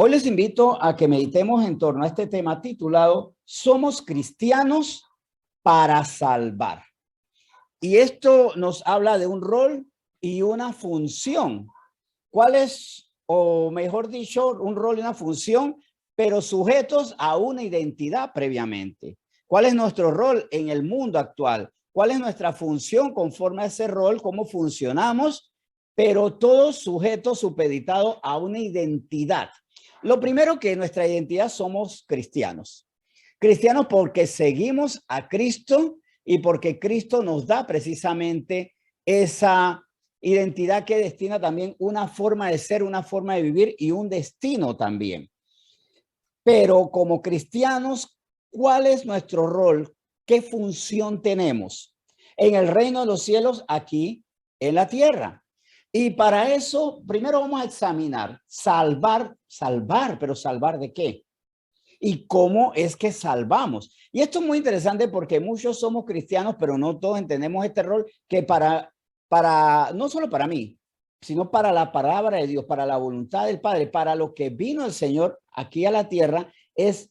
Hoy les invito a que meditemos en torno a este tema titulado Somos cristianos para salvar. Y esto nos habla de un rol y una función. ¿Cuál es, o mejor dicho, un rol y una función, pero sujetos a una identidad previamente? ¿Cuál es nuestro rol en el mundo actual? ¿Cuál es nuestra función conforme a ese rol? ¿Cómo funcionamos? Pero todos sujetos supeditados a una identidad. Lo primero, que nuestra identidad somos cristianos. Cristianos porque seguimos a Cristo y porque Cristo nos da precisamente esa identidad que destina también una forma de ser, una forma de vivir y un destino también. Pero como cristianos, ¿cuál es nuestro rol? ¿Qué función tenemos en el reino de los cielos aquí en la tierra? Y para eso, primero vamos a examinar, salvar, pero ¿salvar de qué? ¿Y cómo es que salvamos? Y esto es muy interesante porque muchos somos cristianos, pero no todos entendemos este rol que no solo para mí, sino para la palabra de Dios, para la voluntad del Padre, para lo que vino el Señor aquí a la tierra, es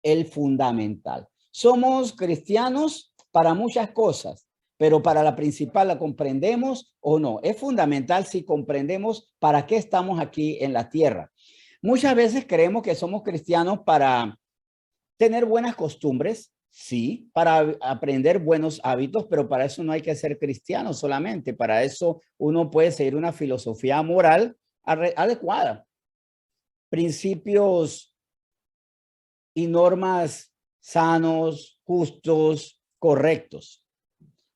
el fundamental. Somos cristianos para muchas cosas, pero para la principal, ¿la comprendemos o no? Es fundamental si comprendemos para qué estamos aquí en la tierra. Muchas veces creemos que somos cristianos para tener buenas costumbres, sí, para aprender buenos hábitos, pero para eso no hay que ser cristiano solamente. Para eso uno puede seguir una filosofía moral adecuada, principios y normas sanos, justos, correctos.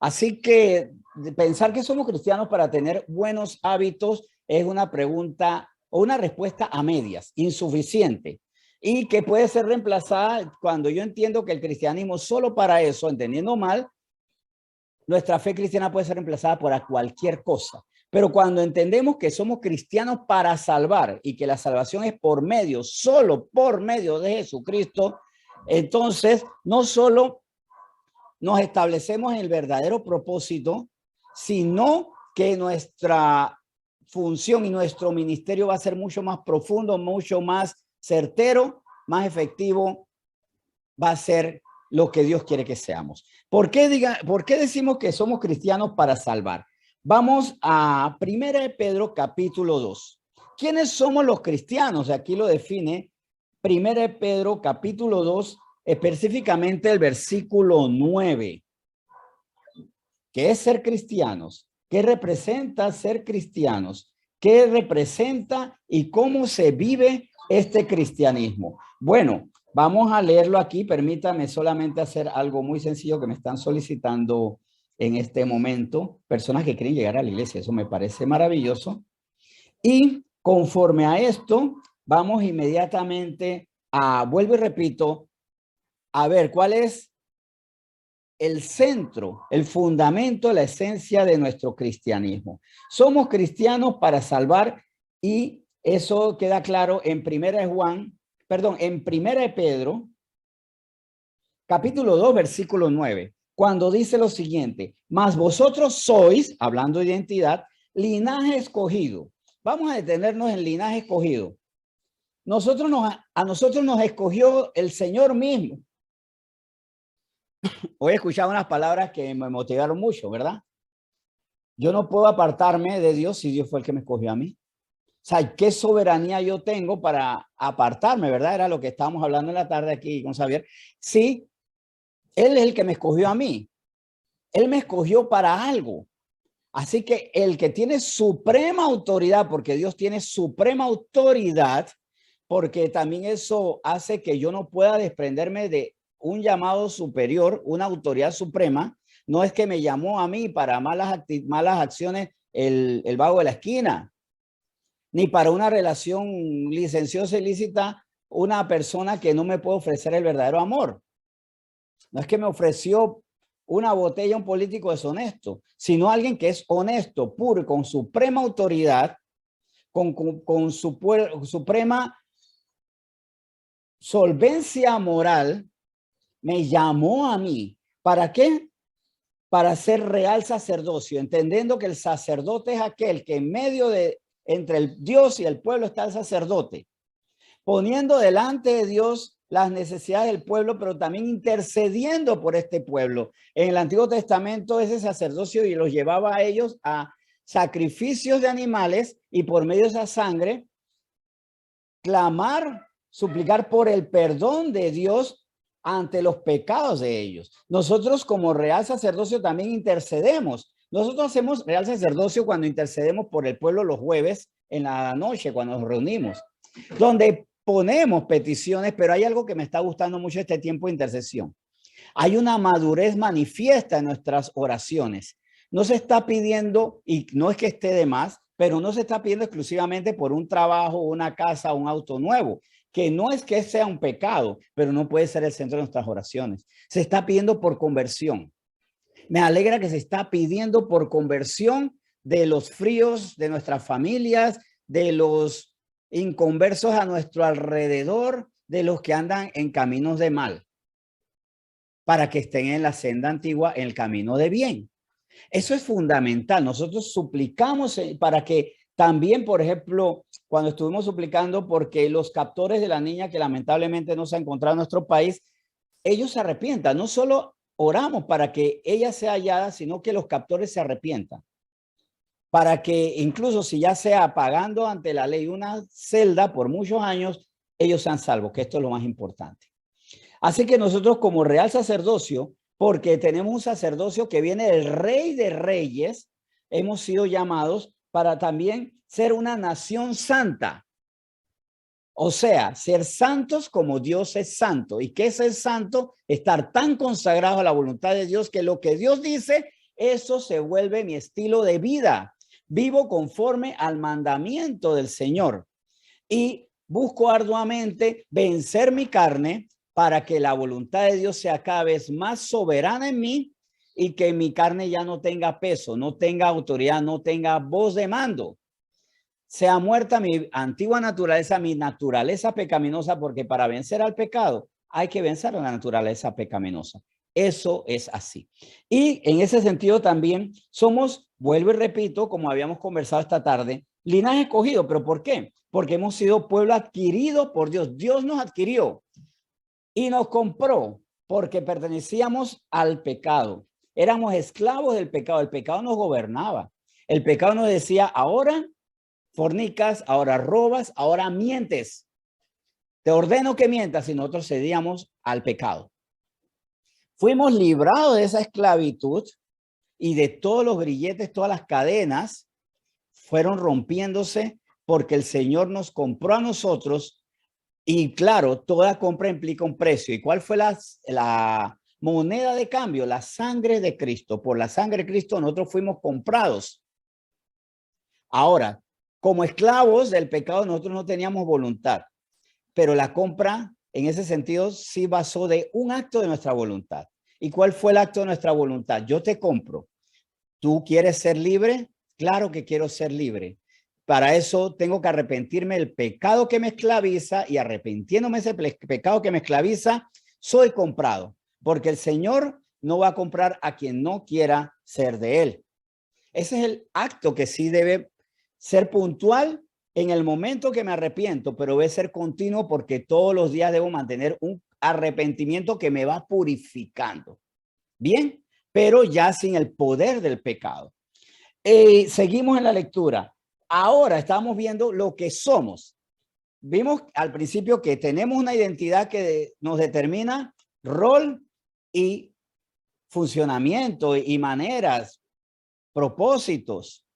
Así que pensar que somos cristianos para tener buenos hábitos es una pregunta o una respuesta a medias, insuficiente, y que puede ser reemplazada cuando yo entiendo que el cristianismo solo para eso, entendiendo mal, nuestra fe cristiana puede ser reemplazada por cualquier cosa. Pero cuando entendemos que somos cristianos para salvar y que la salvación es por medio, solo por medio de Jesucristo, entonces no solo nos establecemos en el verdadero propósito, sino que nuestra función y nuestro ministerio va a ser mucho más profundo, mucho más certero, más efectivo, va a ser lo que Dios quiere que seamos. ¿Por qué decimos que somos cristianos para salvar? Vamos a 1 de Pedro capítulo 2. ¿Quiénes somos los cristianos? Aquí lo define 1 de Pedro capítulo 2, específicamente el versículo 9. ¿Qué es ser cristianos? ¿Qué representa ser cristianos? ¿Qué representa y cómo se vive este cristianismo? Bueno, vamos a leerlo aquí. Permítame solamente hacer algo muy sencillo que me están solicitando en este momento. Personas que quieren llegar a la iglesia. Eso me parece maravilloso. Y conforme a esto, vamos inmediatamente vuelvo y repito, a ver cuál es el centro, el fundamento, la esencia de nuestro cristianismo. Somos cristianos para salvar, y eso queda claro en en 1 de Pedro, capítulo 2, versículo 9, cuando dice lo siguiente: mas vosotros sois, hablando de identidad, linaje escogido. Vamos a detenernos en linaje escogido. A nosotros nos escogió el Señor mismo. Hoy he escuchado unas palabras que me motivaron mucho, ¿verdad? Yo no puedo apartarme de Dios si Dios fue el que me escogió a mí. O sea, ¿qué soberanía yo tengo para apartarme, verdad? Era lo que estábamos hablando en la tarde aquí con Xavier. Sí, Él es el que me escogió a mí. Él me escogió para algo. Así que el que tiene suprema autoridad, porque Dios tiene suprema autoridad, porque también eso hace que yo no pueda desprenderme de un llamado superior, una autoridad suprema. No es que me llamó a mí para malas acciones el vago de la esquina, ni para una relación licenciosa y lícita una persona que no me puede ofrecer el verdadero amor. No es que me ofreció una botella un político deshonesto, sino alguien que es honesto, puro, con suprema autoridad, con suprema solvencia moral, me llamó a mí. ¿Para qué? Para ser real sacerdocio, entendiendo que el sacerdote es aquel que en medio de, entre el Dios y el pueblo está el sacerdote. poniendo delante de Dios las necesidades del pueblo, pero también intercediendo por este pueblo. En el Antiguo Testamento ese sacerdocio y los llevaba a ellos a sacrificios de animales y por medio de esa sangre clamar, suplicar por el perdón de Dios ante los pecados de ellos. Nosotros como real sacerdocio también intercedemos. Nosotros hacemos real sacerdocio cuando intercedemos por el pueblo los jueves en la noche, cuando nos reunimos, donde ponemos peticiones, pero hay algo que me está gustando mucho este tiempo de intercesión. Hay una madurez manifiesta en nuestras oraciones. No se está pidiendo, y no es que esté de más, pero no se está pidiendo exclusivamente por un trabajo, una casa, un auto nuevo, que no es que sea un pecado, pero no puede ser el centro de nuestras oraciones. Se está pidiendo por conversión. Me alegra que se está pidiendo por conversión de los fríos de nuestras familias, de los inconversos a nuestro alrededor, de los que andan en caminos de mal, para que estén en la senda antigua, en el camino de bien. Eso es fundamental. Nosotros suplicamos para que también, por ejemplo, cuando estuvimos suplicando porque los captores de la niña que lamentablemente no se ha encontrado en nuestro país, ellos se arrepientan. No solo oramos para que ella sea hallada, sino que los captores se arrepientan. Para que incluso si ya sea pagando ante la ley una celda por muchos años, ellos sean salvos, que esto es lo más importante. Así que nosotros como real sacerdocio, porque tenemos un sacerdocio que viene del Rey de Reyes, hemos sido llamados para también ser una nación santa. O sea, ser santos como Dios es santo. ¿Y qué es ser santo? Estar tan consagrado a la voluntad de Dios que lo que Dios dice, eso se vuelve mi estilo de vida. Vivo conforme al mandamiento del Señor y busco arduamente vencer mi carne para que la voluntad de Dios sea cada vez más soberana en mí y que mi carne ya no tenga peso, no tenga autoridad, no tenga voz de mando. Sea muerta mi antigua naturaleza, mi naturaleza pecaminosa, porque para vencer al pecado hay que vencer a la naturaleza pecaminosa. Eso es así. Y en ese sentido también somos, vuelvo y repito, como habíamos conversado esta tarde, linaje escogido. ¿Pero por qué? Porque hemos sido pueblo adquirido por Dios. Dios nos adquirió y nos compró porque pertenecíamos al pecado. Éramos esclavos del pecado. El pecado nos gobernaba. El pecado nos decía, ahora fornicas, ahora robas, ahora mientes. Te ordeno que mientas y nosotros cedíamos al pecado. Fuimos librados de esa esclavitud y de todos los grilletes, todas las cadenas fueron rompiéndose porque el Señor nos compró a nosotros y claro, toda compra implica un precio. ¿Y cuál fue la moneda de cambio? La sangre de Cristo. Por la sangre de Cristo nosotros fuimos comprados. Ahora, como esclavos del pecado, nosotros no teníamos voluntad, pero la compra en ese sentido sí basó de un acto de nuestra voluntad. ¿Y cuál fue el acto de nuestra voluntad? Yo te compro. ¿Tú quieres ser libre? Claro que quiero ser libre. Para eso tengo que arrepentirme del pecado que me esclaviza y arrepintiéndome de ese pecado que me esclaviza, soy comprado, porque el Señor no va a comprar a quien no quiera ser de él. Ese es el acto que sí debe ser puntual en el momento que me arrepiento, pero debe ser continuo porque todos los días debo mantener un arrepentimiento que me va purificando. Bien, pero ya sin el poder del pecado. Seguimos en la lectura. Ahora estamos viendo lo que somos. Vimos al principio que tenemos una identidad que nos determina rol y funcionamiento y maneras, propósitos.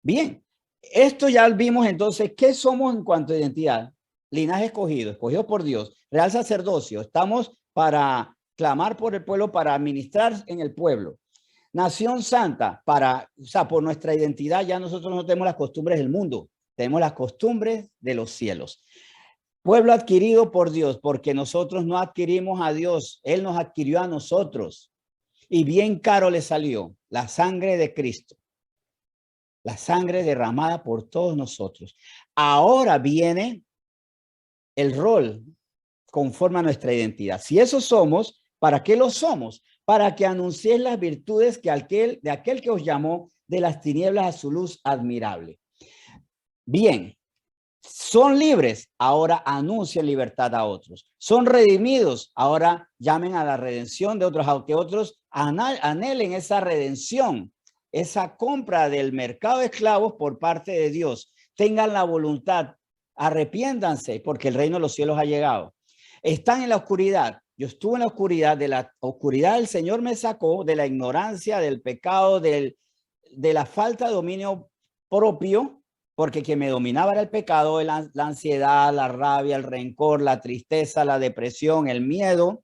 Bien, esto ya vimos entonces qué somos en cuanto a identidad. Linaje escogido, escogido por Dios, real sacerdocio. Estamos para clamar por el pueblo, para administrar en el pueblo. Nación santa, por nuestra identidad ya nosotros no tenemos las costumbres del mundo, tenemos las costumbres de los cielos. Pueblo adquirido por Dios, porque nosotros no adquirimos a Dios, Él nos adquirió a nosotros. Y bien caro le salió la sangre de Cristo. La sangre derramada por todos nosotros. Ahora viene el rol conforme a nuestra identidad. Si eso somos, ¿para qué lo somos? Para que anunciéis las virtudes de aquel que os llamó de las tinieblas a su luz admirable. Bien, Son libres, ahora anuncien libertad a otros. Son redimidos, ahora llamen a la redención de otros, aunque otros anhelen esa redención, esa compra del mercado de esclavos por parte de Dios. Tengan la voluntad, arrepiéntanse, porque el reino de los cielos ha llegado. Están en la oscuridad. Yo estuve en la oscuridad, de la oscuridad el Señor me sacó, de la ignorancia, del pecado, de la falta de dominio propio, porque quien me dominaba era el pecado, la ansiedad, la rabia, el rencor, la tristeza, la depresión, el miedo,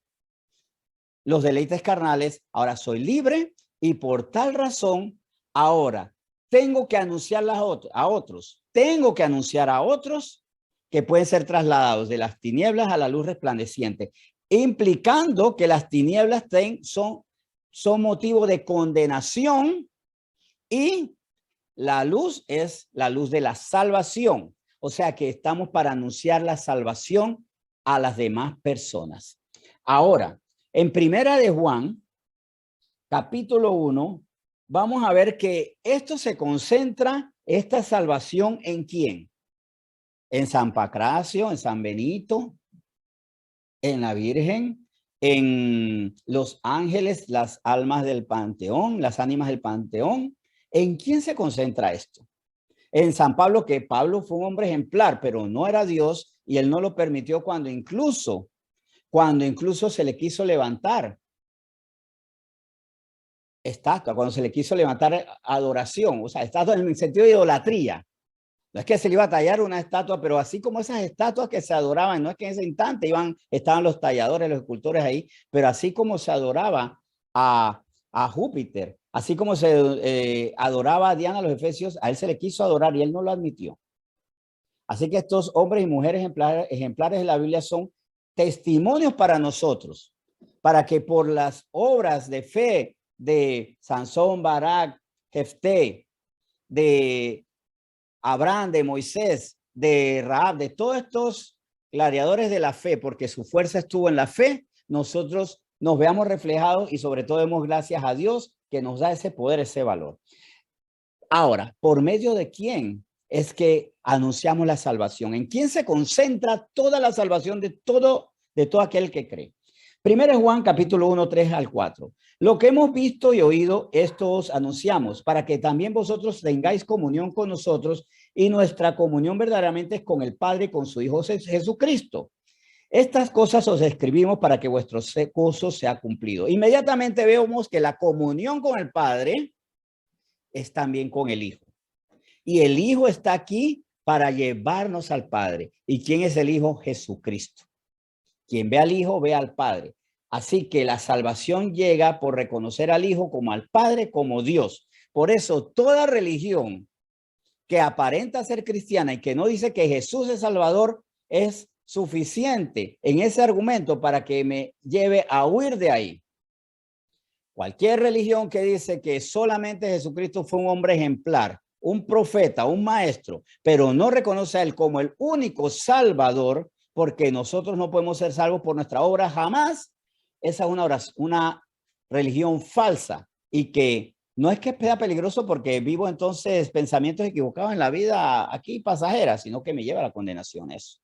los deleites carnales. Ahora soy libre y por tal razón, ahora tengo que anunciar a otros. Tengo que anunciar a otros que pueden ser trasladados de las tinieblas a la luz resplandeciente, implicando que las tinieblas son motivo de condenación y la luz es la luz de la salvación. O sea que estamos para anunciar la salvación a las demás personas. Ahora, en Primera de Juan, capítulo 1, vamos a ver que esto se concentra, esta salvación, ¿en quién? En San Pancracio, en San Benito, en la Virgen, en los ángeles, las almas del panteón, las ánimas del panteón. ¿En quién se concentra esto? En San Pablo, que Pablo fue un hombre ejemplar, pero no era Dios y él no lo permitió cuando incluso se le quiso levantar estatua, cuando se le quiso levantar adoración, o sea, estatua en el sentido de idolatría. No es que se le iba a tallar una estatua, pero así como esas estatuas que se adoraban, no es que en ese instante estaban los talladores, los escultores ahí, pero así como se adoraba a Júpiter, así como se adoraba a Diana a los efesios, a él se le quiso adorar y él no lo admitió. Así que estos hombres y mujeres ejemplares de la Biblia son testimonios para nosotros, para que por las obras de fe de Sansón, Barak, Jefté, de Abraham, de Moisés, de Rahab, de todos estos gladiadores de la fe, porque su fuerza estuvo en la fe, nosotros nos veamos reflejados y sobre todo demos gracias a Dios que nos da ese poder, ese valor. Ahora, ¿por medio de quién es que anunciamos la salvación? ¿En quién se concentra toda la salvación de todo aquel que cree? Primero Juan capítulo 1, 3 al 4. Lo que hemos visto y oído, esto os anunciamos, para que también vosotros tengáis comunión con nosotros, y nuestra comunión verdaderamente es con el Padre y con su Hijo Jesucristo. Estas cosas os escribimos para que vuestro gozo sea cumplido. Inmediatamente vemos que la comunión con el Padre es también con el Hijo. Y el Hijo está aquí para llevarnos al Padre. ¿Y quién es el Hijo? Jesucristo. Quien ve al Hijo, ve al Padre. Así que la salvación llega por reconocer al Hijo como al Padre, como Dios. Por eso toda religión que aparenta ser cristiana y que no dice que Jesús es Salvador es suficiente en ese argumento para que me lleve a huir de ahí. Cualquier religión que dice que solamente Jesucristo fue un hombre ejemplar, un profeta, un maestro, pero no reconoce a él como el único Salvador, porque nosotros no podemos ser salvos por nuestra obra jamás. Esa es una religión falsa y que no es que sea peligroso porque vivo entonces pensamientos equivocados en la vida aquí pasajera, sino que me lleva a la condenación eso.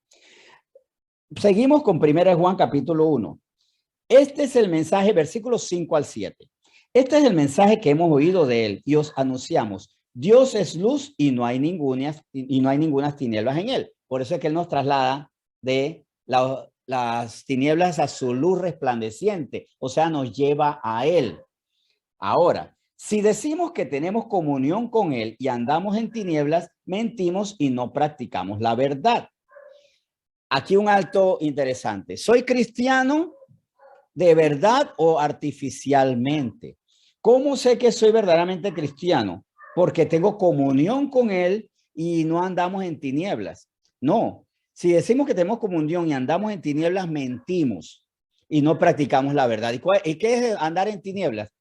Seguimos con 1 Juan capítulo 1. Este es el mensaje, versículos 5 al 7. Este es el mensaje que hemos oído de él y os anunciamos. Dios es luz y no hay ninguna tinieblas en él. Por eso es que él nos traslada de las tinieblas a su luz resplandeciente, o sea, nos lleva a él. Ahora, si decimos que tenemos comunión con él y andamos en tinieblas, mentimos y no practicamos la verdad. Aquí un alto interesante. ¿Soy cristiano de verdad o artificialmente? ¿Cómo sé que soy verdaderamente cristiano? Porque tengo comunión con él y no andamos en tinieblas. No, si decimos que tenemos comunión y andamos en tinieblas, mentimos y no practicamos la verdad. ¿Y qué es andar en tinieblas?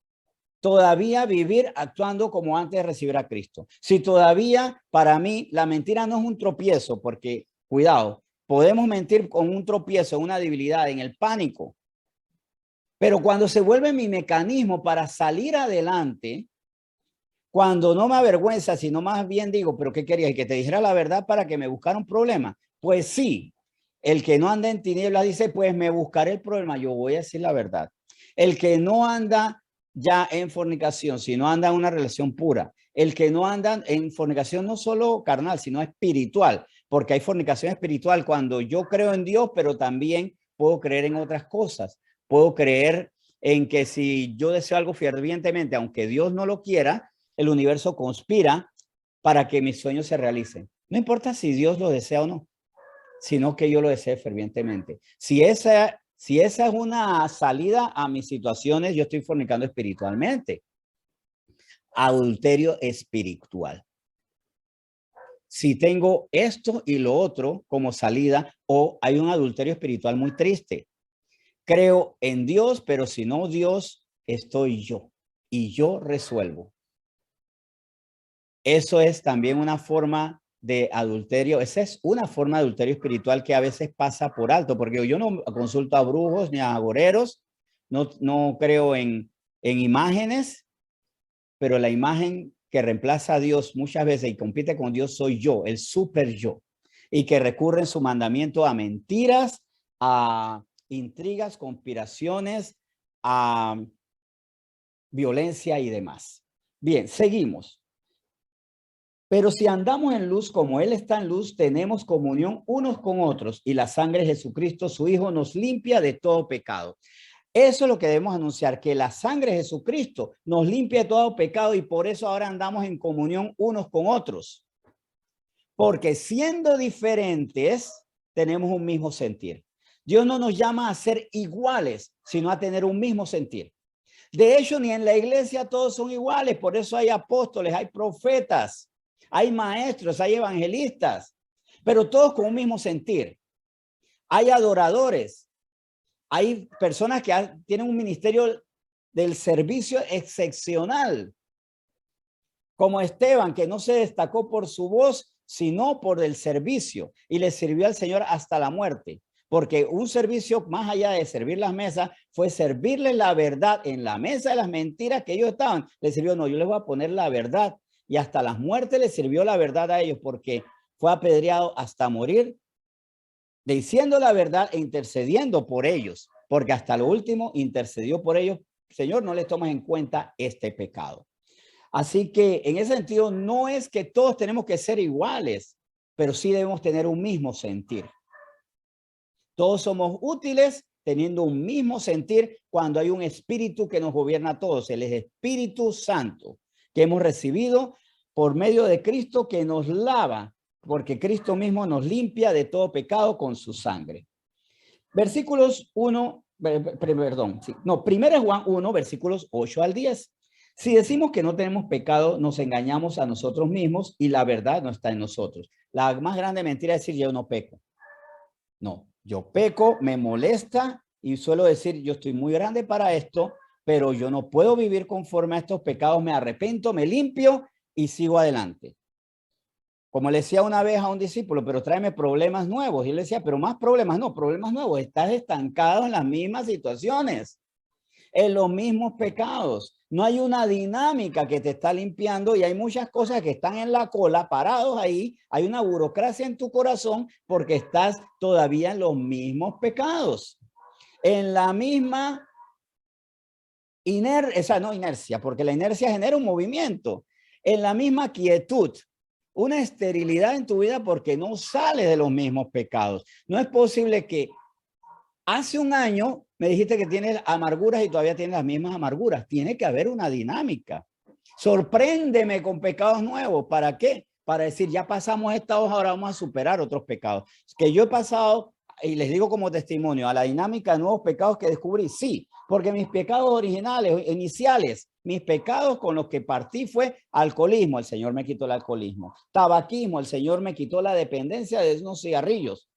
Todavía vivir actuando como antes de recibir a Cristo. Si todavía, para mí, la mentira no es un tropiezo, porque, cuidado, podemos mentir con un tropiezo, una debilidad, en el pánico. Pero cuando se vuelve mi mecanismo para salir adelante, Cuando no me avergüenza, sino más bien digo, pero ¿qué querías? ¿Y que te dijera la verdad para que me buscara un problema? Pues sí, el que no anda en tinieblas dice, pues me buscaré el problema, yo voy a decir la verdad. El que no anda ya en fornicación, sino anda en una relación pura. El que no anda en fornicación no solo carnal, sino espiritual, porque hay fornicación espiritual cuando yo creo en Dios, pero también puedo creer en otras cosas. Puedo creer en que si yo deseo algo fervientemente, aunque Dios no lo quiera, el universo conspira para que mis sueños se realicen. No importa si Dios lo desea o no, sino que yo lo desee fervientemente. Si esa es una salida a mis situaciones, yo estoy fornicando espiritualmente. Adulterio espiritual. Si tengo esto y lo otro como salida, o hay un adulterio espiritual muy triste. Creo en Dios, pero si no Dios, estoy yo y yo resuelvo. Eso es también una forma de adulterio. Esa es una forma de adulterio espiritual que a veces pasa por alto, porque yo no consulto a brujos ni a agoreros, no creo en imágenes, pero la imagen que reemplaza a Dios muchas veces y compite con Dios soy yo, el super yo, y que recurre en su mandamiento a mentiras, a intrigas, conspiraciones, a violencia y demás. Bien, seguimos. Pero si andamos en luz como Él está en luz, tenemos comunión unos con otros y la sangre de Jesucristo, su Hijo, nos limpia de todo pecado. Eso es lo que debemos anunciar, que la sangre de Jesucristo nos limpia de todo pecado y por eso ahora andamos en comunión unos con otros. Porque siendo diferentes, tenemos un mismo sentir. Dios no nos llama a ser iguales, sino a tener un mismo sentir. De hecho, ni en la iglesia todos son iguales, por eso hay apóstoles, hay profetas, hay maestros, hay evangelistas, pero todos con un mismo sentir. Hay adoradores, hay personas que tienen un ministerio del servicio excepcional, como Esteban, que no se destacó por su voz, sino por el servicio, y le sirvió al Señor hasta la muerte. Porque un servicio más allá de servir las mesas fue servirles la verdad en la mesa de las mentiras que ellos estaban. Les sirvió, no, yo les voy a poner la verdad. Y hasta las muertes les sirvió la verdad a ellos porque fue apedreado hasta morir, diciendo la verdad e intercediendo por ellos. Porque hasta lo último intercedió por ellos. Señor, no les tomes en cuenta este pecado. Así que en ese sentido no es que todos tenemos que ser iguales, pero sí debemos tener un mismo sentir. Todos somos útiles teniendo un mismo sentir cuando hay un espíritu que nos gobierna a todos, el Espíritu Santo que hemos recibido por medio de Cristo que nos lava, porque Cristo mismo nos limpia de todo pecado con su sangre. Versículos 1, perdón, sí, no, 1 Juan 1, versículos 8 al 10. Si decimos que no tenemos pecado, nos engañamos a nosotros mismos y la verdad no está en nosotros. La más grande mentira es decir yo no peco. No, yo peco, me molesta y suelo decir yo estoy muy grande para esto, pero yo no puedo vivir conforme a estos pecados, me arrepiento, me limpio y sigo adelante. Como le decía una vez a un discípulo, pero tráeme problemas nuevos. Y él decía, pero más problemas, no, problemas nuevos. Estás estancado en las mismas situaciones, en los mismos pecados. No hay una dinámica que te está limpiando y hay muchas cosas que están en la cola, parados ahí. Hay una burocracia en tu corazón porque estás todavía en los mismos pecados. En la misma inercia, porque la inercia genera un movimiento. En la misma quietud. Una esterilidad en tu vida porque no sales de los mismos pecados. No es posible que hace un año me dijiste que tienes amarguras y todavía tienes las mismas amarguras. Tiene que haber una dinámica. Sorpréndeme con pecados nuevos. ¿Para qué? Para decir, ya pasamos esta hoja, ahora vamos a superar otros pecados. Que yo he pasado, y les digo como testimonio, a la dinámica de nuevos pecados que descubrí, sí, porque mis pecados originales, iniciales, mis pecados con los que partí fue alcoholismo, el Señor me quitó el alcoholismo, tabaquismo, el Señor me quitó la dependencia de unos cigarrillos,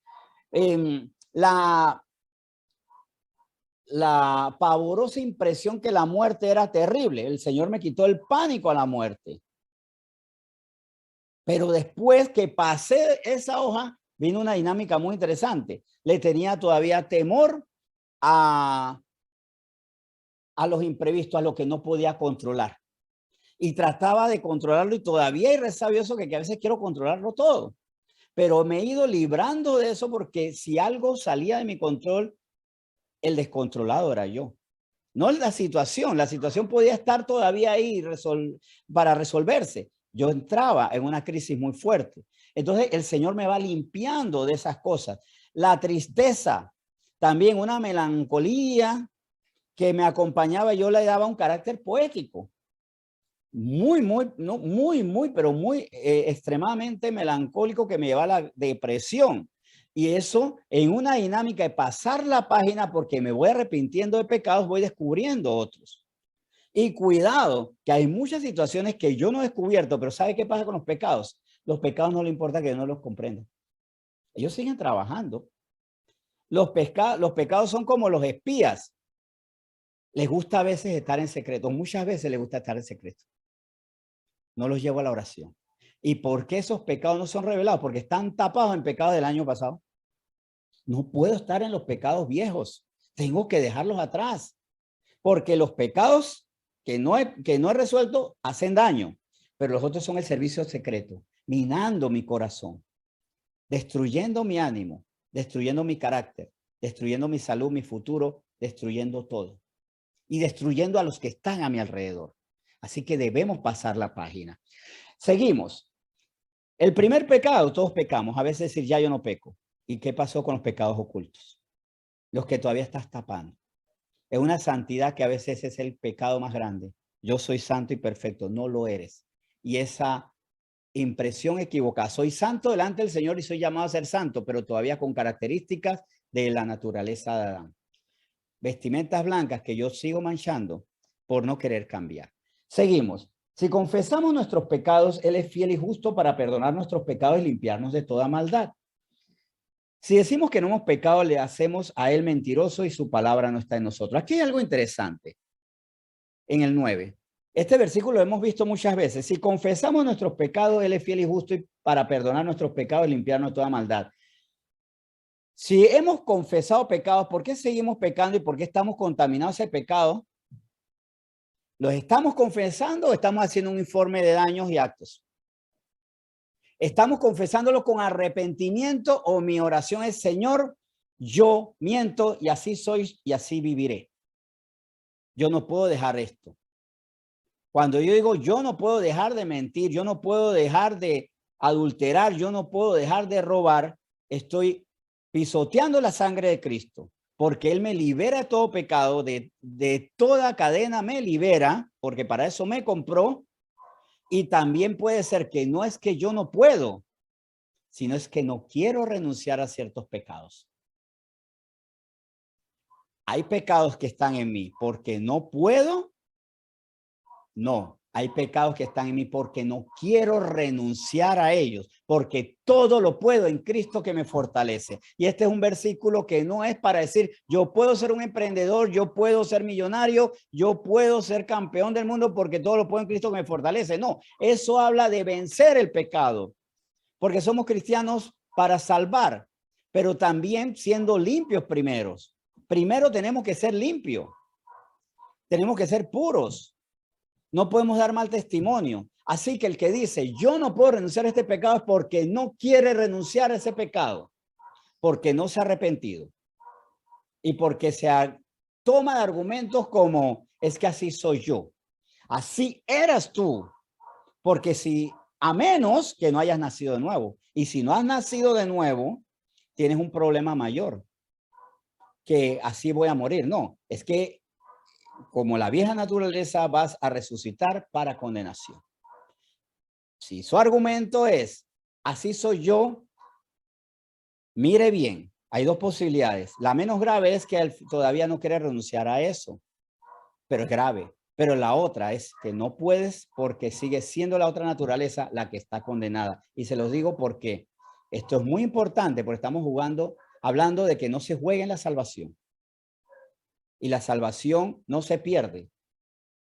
la pavorosa impresión que la muerte era terrible, el Señor me quitó el pánico a la muerte. Pero después que pasé esa hoja, vino una dinámica muy interesante. Le tenía todavía temor a los imprevistos, a lo que no podía controlar. y trataba de controlarlo y todavía hay resabioso que a veces quiero controlarlo todo. Pero me he ido librando de eso porque si algo salía de mi control, el descontrolado era yo. No la situación podía estar todavía ahí para resolverse. Yo entraba en una crisis muy fuerte. Entonces el Señor me va limpiando de esas cosas. La tristeza, también una melancolía que me acompañaba, yo le daba un carácter poético. Pero muy extremadamente melancólico que me lleva a la depresión. Y eso en una dinámica de pasar la página porque me voy arrepintiendo de pecados, voy descubriendo otros. Y cuidado, que hay muchas situaciones que yo no he descubierto, pero ¿sabe qué pasa con los pecados? Los pecados no le importa que yo no los comprenda. Ellos siguen trabajando. Los pecados son como los espías. Les gusta a veces estar en secreto. Muchas veces les gusta estar en secreto. No los llevo a la oración. ¿Y por qué esos pecados no son revelados? Porque están tapados en pecados del año pasado. No puedo estar en los pecados viejos. Tengo que dejarlos atrás. Porque los pecados que no he resuelto hacen daño. Pero los otros son el servicio secreto, minando mi corazón, destruyendo mi ánimo, destruyendo mi carácter, destruyendo mi salud, mi futuro, destruyendo todo. Y destruyendo a los que están a mi alrededor. Así que debemos pasar la página. Seguimos. El primer pecado, todos pecamos. A veces decir, ya yo no peco. ¿Y qué pasó con los pecados ocultos? Los que todavía estás tapando. Es una santidad que a veces es el pecado más grande. Yo soy santo y perfecto. No lo eres. Y esa impresión equivocada. Soy santo delante del Señor y soy llamado a ser santo, pero todavía con características de la naturaleza de Adán. Vestimentas blancas que yo sigo manchando por no querer cambiar. Seguimos. Si confesamos nuestros pecados, Él es fiel y justo para perdonar nuestros pecados y limpiarnos de toda maldad. Si decimos que no hemos pecado, le hacemos a Él mentiroso y su palabra no está en nosotros. Aquí hay algo interesante en el 9. Este versículo lo hemos visto muchas veces. Si confesamos nuestros pecados, Él es fiel y justo para perdonar nuestros pecados y limpiarnos de toda maldad. Si hemos confesado pecados, ¿por qué seguimos pecando y por qué estamos contaminados de ese pecado? ¿Los estamos confesando o estamos haciendo un informe de daños y actos? ¿Estamos confesándolo con arrepentimiento o mi oración es, Señor, yo miento y así soy y así viviré? Yo no puedo dejar esto. Cuando yo digo, yo no puedo dejar de mentir, yo no puedo dejar de adulterar, yo no puedo dejar de robar, estoy pisoteando la sangre de Cristo. Porque Él me libera de todo pecado, de toda cadena me libera, porque para eso me compró. Y también puede ser que no es que yo no puedo, sino es que no quiero renunciar a ciertos pecados. Hay pecados que están en mí porque no puedo. No, hay pecados que están en mí porque no quiero renunciar a ellos, porque todo lo puedo en Cristo que me fortalece. Y este es un versículo que no es para decir, yo puedo ser un emprendedor, yo puedo ser millonario, yo puedo ser campeón del mundo porque todo lo puedo en Cristo que me fortalece. No, eso habla de vencer el pecado, porque somos cristianos para salvar, pero también siendo limpios primeros. Primero tenemos que ser limpios, tenemos que ser puros. No podemos dar mal testimonio. Así que el que dice, yo no puedo renunciar a este pecado es porque no quiere renunciar a ese pecado, porque no se ha arrepentido y porque toma de argumentos como, es que así soy yo. Así eras tú, porque si, a menos que no hayas nacido de nuevo. Y si no has nacido de nuevo, tienes un problema mayor, que así voy a morir. No, es que como la vieja naturaleza vas a resucitar para condenación. Si su argumento es, así soy yo, mire bien, hay dos posibilidades. La menos grave es que él todavía no quiere renunciar a eso, pero es grave. Pero la otra es que no puedes porque sigue siendo la otra naturaleza la que está condenada. Y se los digo porque esto es muy importante, porque estamos hablando de que no se juegue en la salvación. Y la salvación no se pierde,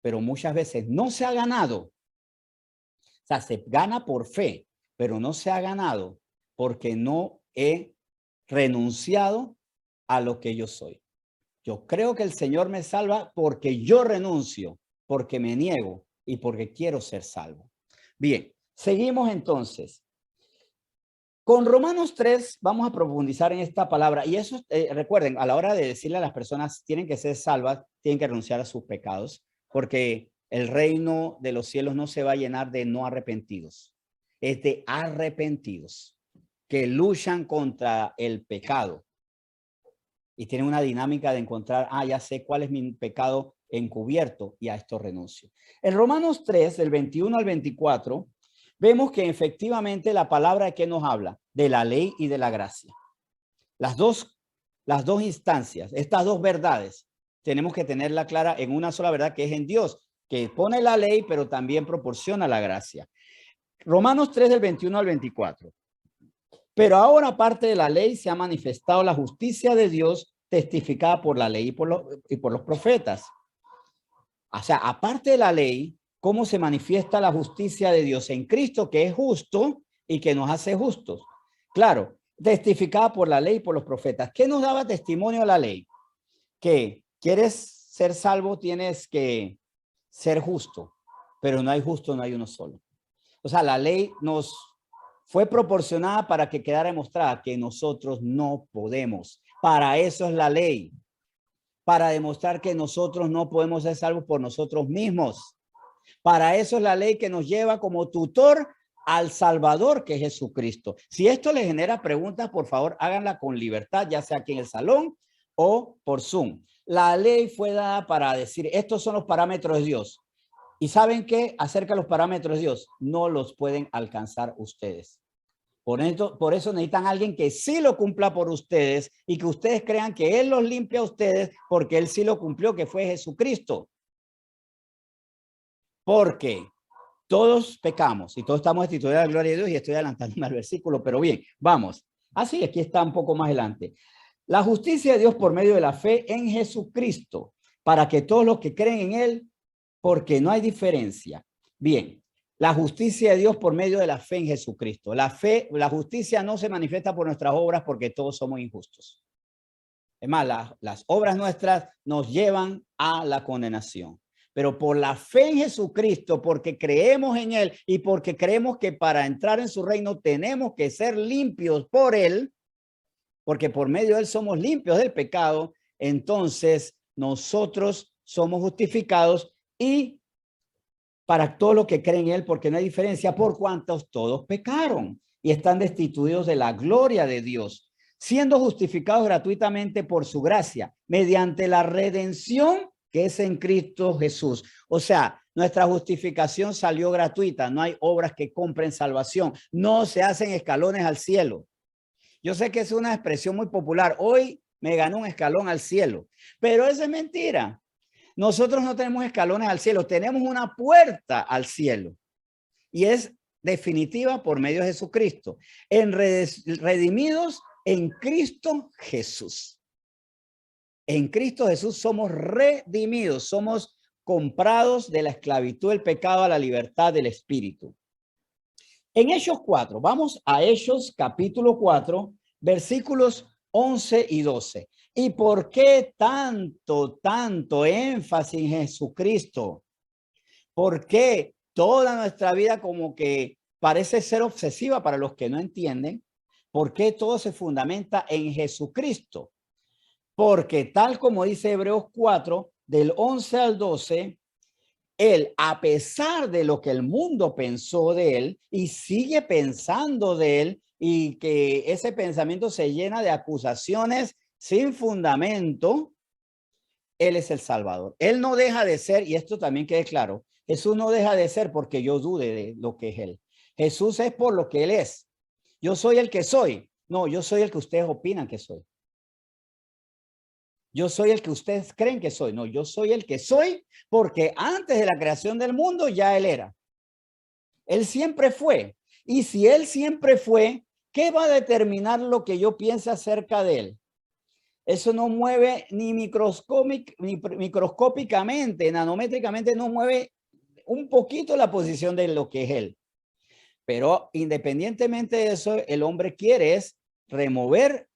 pero muchas veces no se ha ganado. O sea, se gana por fe, pero no se ha ganado porque no he renunciado a lo que yo soy. Yo creo que el Señor me salva porque yo renuncio, porque me niego, y porque quiero ser salvo. Bien, seguimos entonces. Con Romanos 3 vamos a profundizar en esta palabra y eso, recuerden, a la hora de decirle a las personas tienen que ser salvas, tienen que renunciar a sus pecados, porque el reino de los cielos no se va a llenar de no arrepentidos, es de arrepentidos que luchan contra el pecado y tienen una dinámica de encontrar, ya sé cuál es mi pecado encubierto y a esto renuncio. En Romanos 3, del 21 al 24, vemos que efectivamente la palabra de qué nos habla, de la ley y de la gracia. Las dos instancias, estas dos verdades, tenemos que tenerla clara en una sola verdad que es en Dios, que pone la ley, pero también proporciona la gracia. Romanos 3, del 21 al 24. Pero ahora, aparte de la ley, se ha manifestado la justicia de Dios testificada por la ley y por los profetas. O sea, aparte de la ley, ¿cómo se manifiesta la justicia de Dios en Cristo, que es justo y que nos hace justos? Claro, testificada por la ley y por los profetas. ¿Qué nos daba testimonio la ley? Que quieres ser salvo, tienes que ser justo, pero no hay justo, no hay uno solo. O sea, la ley nos fue proporcionada para que quedara demostrada que nosotros no podemos. Para eso es la ley. Para demostrar que nosotros no podemos ser salvos por nosotros mismos. Para eso es la ley que nos lleva como tutor al Salvador, que es Jesucristo. Si esto les genera preguntas, por favor, háganla con libertad, ya sea aquí en el salón o por Zoom. La ley fue dada para decir, estos son los parámetros de Dios. ¿Y saben qué? Acerca de los parámetros de Dios, no los pueden alcanzar ustedes. Por eso necesitan a alguien que sí lo cumpla por ustedes y que ustedes crean que Él los limpia a ustedes porque Él sí lo cumplió, que fue Jesucristo. Porque todos pecamos y todos estamos destituidos de la gloria de Dios y estoy adelantándome al versículo, pero bien, vamos. Así, aquí está un poco más adelante. La justicia de Dios por medio de la fe en Jesucristo, para que todos los que creen en Él, porque no hay diferencia. Bien. La justicia de Dios por medio de la fe en Jesucristo. La justicia no se manifiesta por nuestras obras porque todos somos injustos. Es más, las obras nuestras nos llevan a la condenación. Pero por la fe en Jesucristo, porque creemos en Él y porque creemos que para entrar en su reino tenemos que ser limpios por Él, porque por medio de Él somos limpios del pecado, entonces nosotros somos justificados y para todos los que creen en Él, porque no hay diferencia por cuantos todos pecaron y están destituidos de la gloria de Dios, siendo justificados gratuitamente por su gracia, mediante la redención que es en Cristo Jesús. O sea, nuestra justificación salió gratuita, no hay obras que compren salvación, no se hacen escalones al cielo. Yo sé que es una expresión muy popular, hoy me ganó un escalón al cielo, pero eso es mentira. Nosotros no tenemos escalones al cielo, tenemos una puerta al cielo y es definitiva por medio de Jesucristo, redimidos en Cristo Jesús. En Cristo Jesús somos redimidos, somos comprados de la esclavitud del pecado a la libertad del Espíritu. En Hechos 4, vamos a Hechos capítulo 4, versículos 11 y 12. ¿Y por qué tanto énfasis en Jesucristo? ¿Por qué toda nuestra vida como que parece ser obsesiva para los que no entienden? ¿Por qué todo se fundamenta en Jesucristo? Porque tal como dice Hebreos 4, del 11 al 12, Él, a pesar de lo que el mundo pensó de Él y sigue pensando de Él, y que ese pensamiento se llena de acusaciones sin fundamento, Él es el Salvador. Él no deja de ser, y esto también quede claro, Jesús no deja de ser porque yo dude de lo que es Él. Jesús es por lo que Él es. Yo soy el que soy. No, yo soy el que ustedes opinan que soy. Yo soy el que ustedes creen que soy. No, yo soy el que soy porque antes de la creación del mundo ya Él era. Él siempre fue. Y si Él siempre fue, ¿qué va a determinar lo que yo piense acerca de Él? Eso no mueve ni microscópicamente, nanométricamente, no mueve un poquito la posición de lo que es Él. Pero independientemente de eso, el hombre quiere es remover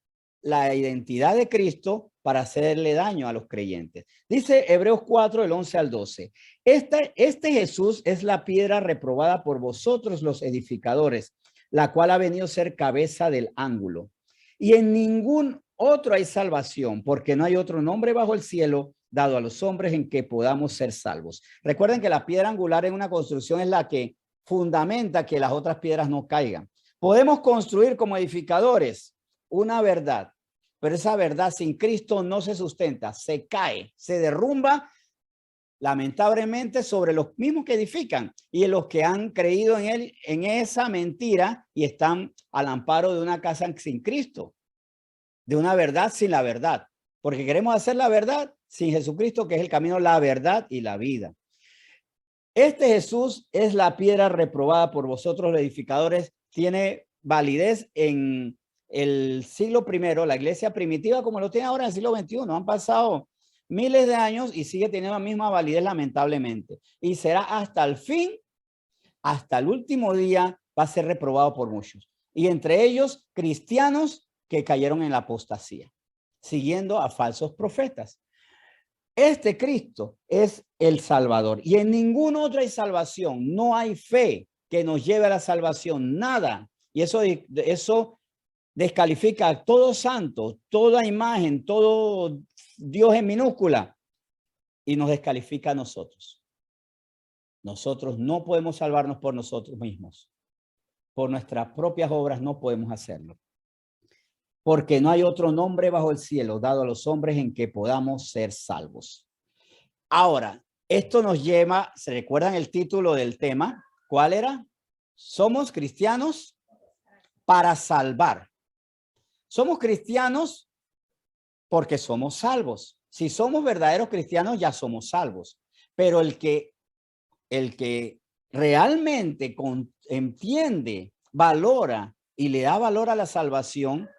la identidad de Cristo para hacerle daño a los creyentes. Dice Hebreos 4, del 11 al 12. Este Jesús es la piedra reprobada por vosotros los edificadores, la cual ha venido a ser cabeza del ángulo. Y en ningún otro hay salvación, porque no hay otro nombre bajo el cielo dado a los hombres en que podamos ser salvos. Recuerden que la piedra angular en una construcción es la que fundamenta que las otras piedras no caigan. Podemos construir como edificadores una verdad, pero esa verdad sin Cristo no se sustenta, se cae, se derrumba lamentablemente sobre los mismos que edifican y en los que han creído en él, en esa mentira y están al amparo de una casa sin Cristo, de una verdad sin la verdad, porque queremos hacer la verdad sin Jesucristo, que es el camino, la verdad y la vida. Este Jesús es la piedra reprobada por vosotros los edificadores, tiene validez en el siglo I, la iglesia primitiva, como lo tiene ahora en el siglo XXI. Han pasado miles de años y sigue teniendo la misma validez, lamentablemente. Y será hasta el fin, hasta el último día, va a ser reprobado por muchos. Y entre ellos, cristianos que cayeron en la apostasía, siguiendo a falsos profetas. Este Cristo es el Salvador y en ningún otro hay salvación. No hay fe que nos lleve a la salvación, nada. Y eso descalifica a todo santo, toda imagen, todo Dios en minúscula y nos descalifica a nosotros. Nosotros no podemos salvarnos por nosotros mismos. Por nuestras propias obras no podemos hacerlo. Porque no hay otro nombre bajo el cielo dado a los hombres en que podamos ser salvos. Ahora, esto nos lleva, ¿se recuerdan el título del tema? ¿Cuál era? Somos cristianos para salvar. Somos cristianos porque somos salvos. Si somos verdaderos cristianos, ya somos salvos. Pero el que realmente entiende, valora y le da valor a la salvación,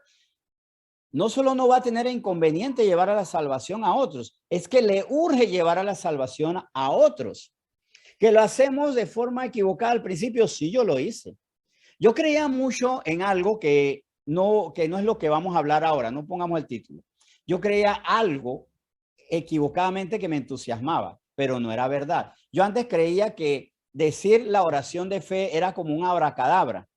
no solo no va a tener inconveniente llevar a la salvación a otros, es que le urge llevar a la salvación a otros. Que lo hacemos de forma equivocada al principio, sí, yo lo hice. Yo creía mucho en algo que no es lo que vamos a hablar ahora, no pongamos el título. Yo creía algo equivocadamente que me entusiasmaba, pero no era verdad. Yo antes creía que decir la oración de fe era como un abracadabra,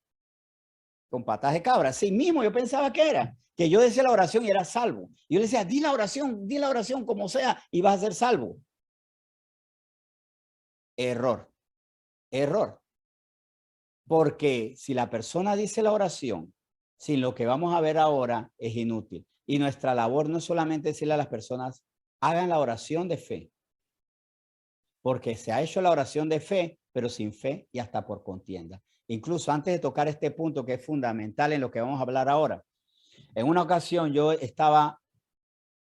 con patas de cabra. Sí mismo yo pensaba que era, que yo decía la oración y era salvo. Yo le decía, di la oración como sea y vas a ser salvo. Error, error. Porque si la persona dice la oración, sin lo que vamos a ver ahora, es inútil. Y nuestra labor no es solamente decirle a las personas, hagan la oración de fe. Porque se ha hecho la oración de fe, pero sin fe y hasta por contienda. Incluso antes de tocar este punto que es fundamental en lo que vamos a hablar ahora, en una ocasión yo estaba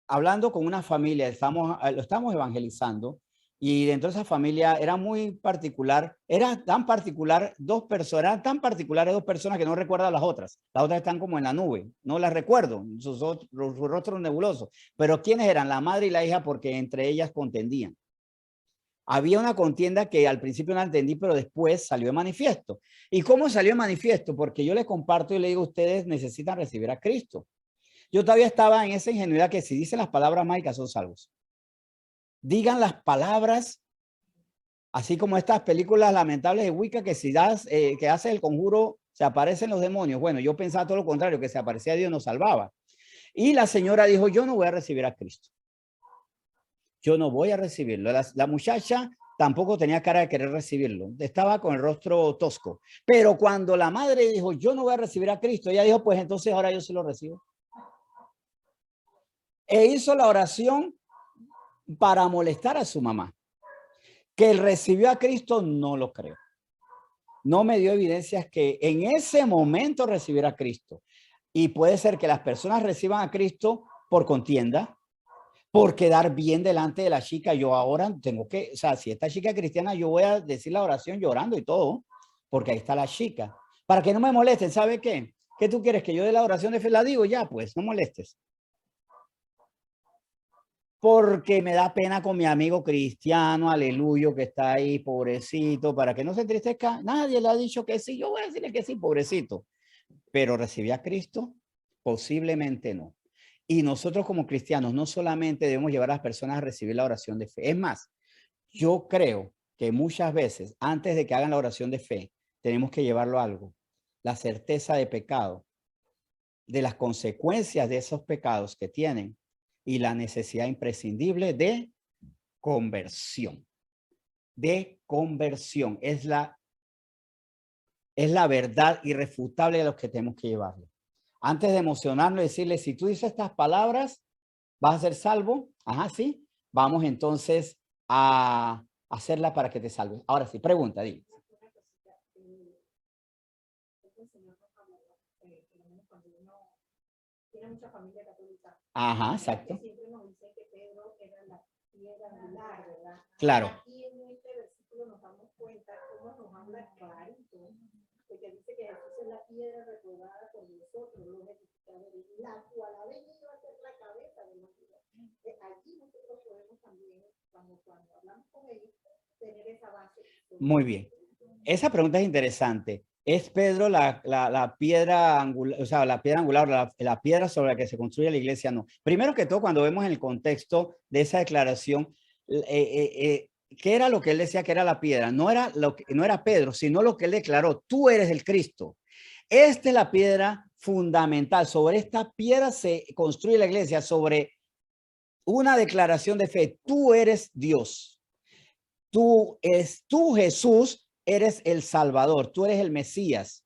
hablando con una familia, lo estamos evangelizando y dentro de esa familia era muy particular, eran tan particulares dos personas que no recuerdo a las otras están como en la nube, no las recuerdo, sus rostros nebulosos, pero ¿quiénes eran? La madre y la hija porque entre ellas contendían. Había una contienda que al principio no entendí, pero después salió de manifiesto. ¿Y cómo salió de manifiesto? Porque yo les comparto y le digo, ustedes necesitan recibir a Cristo. Yo todavía estaba en esa ingenuidad que si dicen las palabras mágicas son salvos. Digan las palabras, así como estas películas lamentables de Wicca, que si que hace el conjuro, se aparecen los demonios. Bueno, yo pensaba todo lo contrario, que se aparecía Dios nos salvaba. Y la señora dijo, yo no voy a recibir a Cristo. Yo no voy a recibirlo. La muchacha tampoco tenía cara de querer recibirlo. Estaba con el rostro tosco. Pero cuando la madre dijo, yo no voy a recibir a Cristo, ella dijo, pues entonces ahora yo sí lo recibo. E hizo la oración para molestar a su mamá. Que él recibió a Cristo, no lo creo. No me dio evidencias que en ese momento recibiera a Cristo. Y puede ser que las personas reciban a Cristo por contienda, por quedar bien delante de la chica. Yo ahora tengo que, o sea, si esta chica es cristiana, yo voy a decir la oración llorando y todo, porque ahí está la chica. Para que no me molesten, ¿sabe qué? ¿Qué tú quieres? ¿Que yo dé la oración de fe? La digo ya, pues, no molestes. Porque me da pena con mi amigo cristiano, aleluya, que está ahí, pobrecito, para que no se entristezca. Nadie le ha dicho que sí, yo voy a decirle que sí, pobrecito. Pero ¿recibí a Cristo? Posiblemente no. Y nosotros como cristianos no solamente debemos llevar a las personas a recibir la oración de fe. Es más, yo creo que muchas veces antes de que hagan la oración de fe, tenemos que llevarlo a algo, la certeza de pecado, de las consecuencias de esos pecados que tienen y la necesidad imprescindible de conversión. De conversión. Es la verdad irrefutable de los que tenemos que llevarlo. Antes de emocionarlo y decirle, si tú dices estas palabras, vas a ser salvo. Ajá, sí. Vamos entonces a hacerla para que te salves. Ahora sí, pregunta, dime. Tiene mucha familia católica. Ajá, exacto. Siempre nos dice que Pedro era la piedra angular, ¿verdad? Claro. Aquí en este versículo nos damos cuenta cómo nos habla clarito, porque dice que Jesús es la piedra reprobada por nosotros, los edificadores, la cual ha venido a ser la cabeza de la ciudad. Allí nosotros podemos también, cuando hablamos con ellos, tener esa base. Muy bien. Esa pregunta es interesante. ¿Es Pedro la piedra angular, o sea, la piedra angular, la piedra sobre la que se construye la iglesia? No. Primero que todo, cuando vemos en el contexto de esa declaración, ¿qué era lo que él decía que era la piedra? No era Pedro, sino lo que él declaró. Tú eres el Cristo. Esta es la piedra fundamental. Sobre esta piedra se construye la iglesia, sobre una declaración de fe. Tú eres Dios. Tú, Jesús, eres el Salvador, tú eres el Mesías.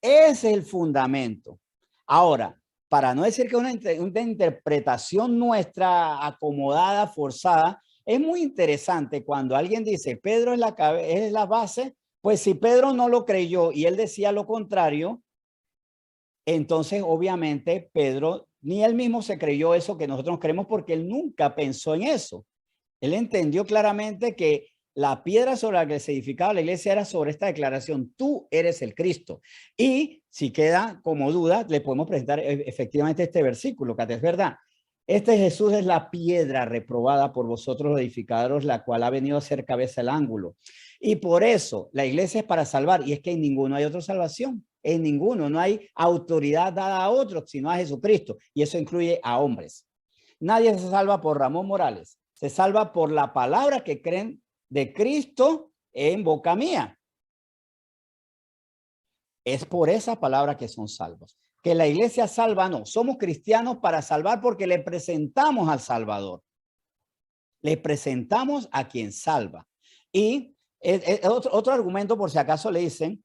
Ese es el fundamento. Ahora, para no decir que una interpretación nuestra acomodada, forzada, es muy interesante cuando alguien dice, Pedro es la base, pues si Pedro no lo creyó y él decía lo contrario, entonces obviamente Pedro, ni él mismo se creyó eso que nosotros creemos porque él nunca pensó en eso. Él entendió claramente que la piedra sobre la que se edificaba la iglesia era sobre esta declaración, tú eres el Cristo. Y si queda como duda, le podemos presentar efectivamente este versículo, que es verdad. Este Jesús es la piedra reprobada por vosotros los edificadores, la cual ha venido a ser cabeza del ángulo. Y por eso la iglesia es para salvar, y es que en ninguno hay otra salvación. En ninguno, no hay autoridad dada a otros, sino a Jesucristo. Y eso incluye a hombres. Nadie se salva por Ramón Morales. Se salva por la palabra que creen de Cristo en boca mía. Es por esa palabra que son salvos. Que la iglesia salva, no. Somos cristianos para salvar porque le presentamos al Salvador. Le presentamos a quien salva. Y otro argumento, por si acaso le dicen,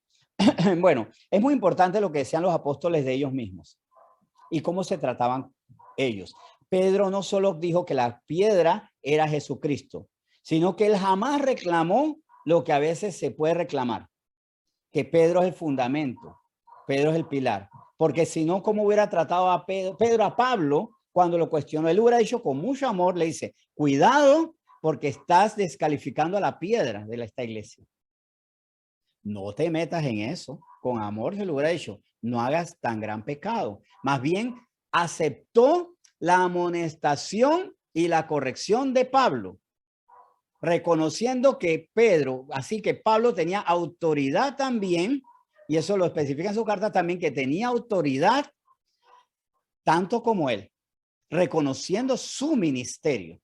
bueno, es muy importante lo que decían los apóstoles de ellos mismos y cómo se trataban ellos. Pedro no solo dijo que la piedra era Jesucristo, sino que él jamás reclamó lo que a veces se puede reclamar, que Pedro es el fundamento, Pedro es el pilar, porque si no, ¿cómo hubiera tratado a Pedro a Pablo cuando lo cuestionó? Él hubiera dicho con mucho amor, le dice, cuidado porque estás descalificando a la piedra de esta iglesia. No te metas en eso. Con amor se lo hubiera dicho, no hagas tan gran pecado. Más bien, aceptó la amonestación y la corrección de Pablo, reconociendo que Pedro, así que Pablo tenía autoridad también, y eso lo especifica en su carta también, que tenía autoridad tanto como él, reconociendo su ministerio.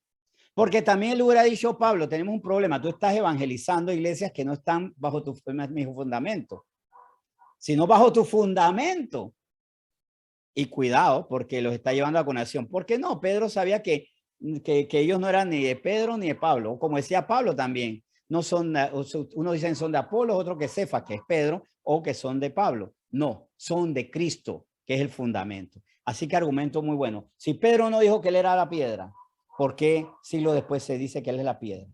Porque también le hubiera dicho Pablo, tenemos un problema, tú estás evangelizando iglesias que no están bajo tu mismo fundamento, sino bajo tu fundamento. Y cuidado, porque los está llevando a condenación. ¿Por qué no? Pedro sabía que ellos no eran ni de Pedro ni de Pablo. Como decía Pablo también, no son, unos dicen son de Apolo, otros que Cefas, que es Pedro, o que son de Pablo. No, son de Cristo, que es el fundamento. Así que argumento muy bueno. Si Pedro no dijo que él era la piedra, ¿por qué siglo después se dice que él es la piedra?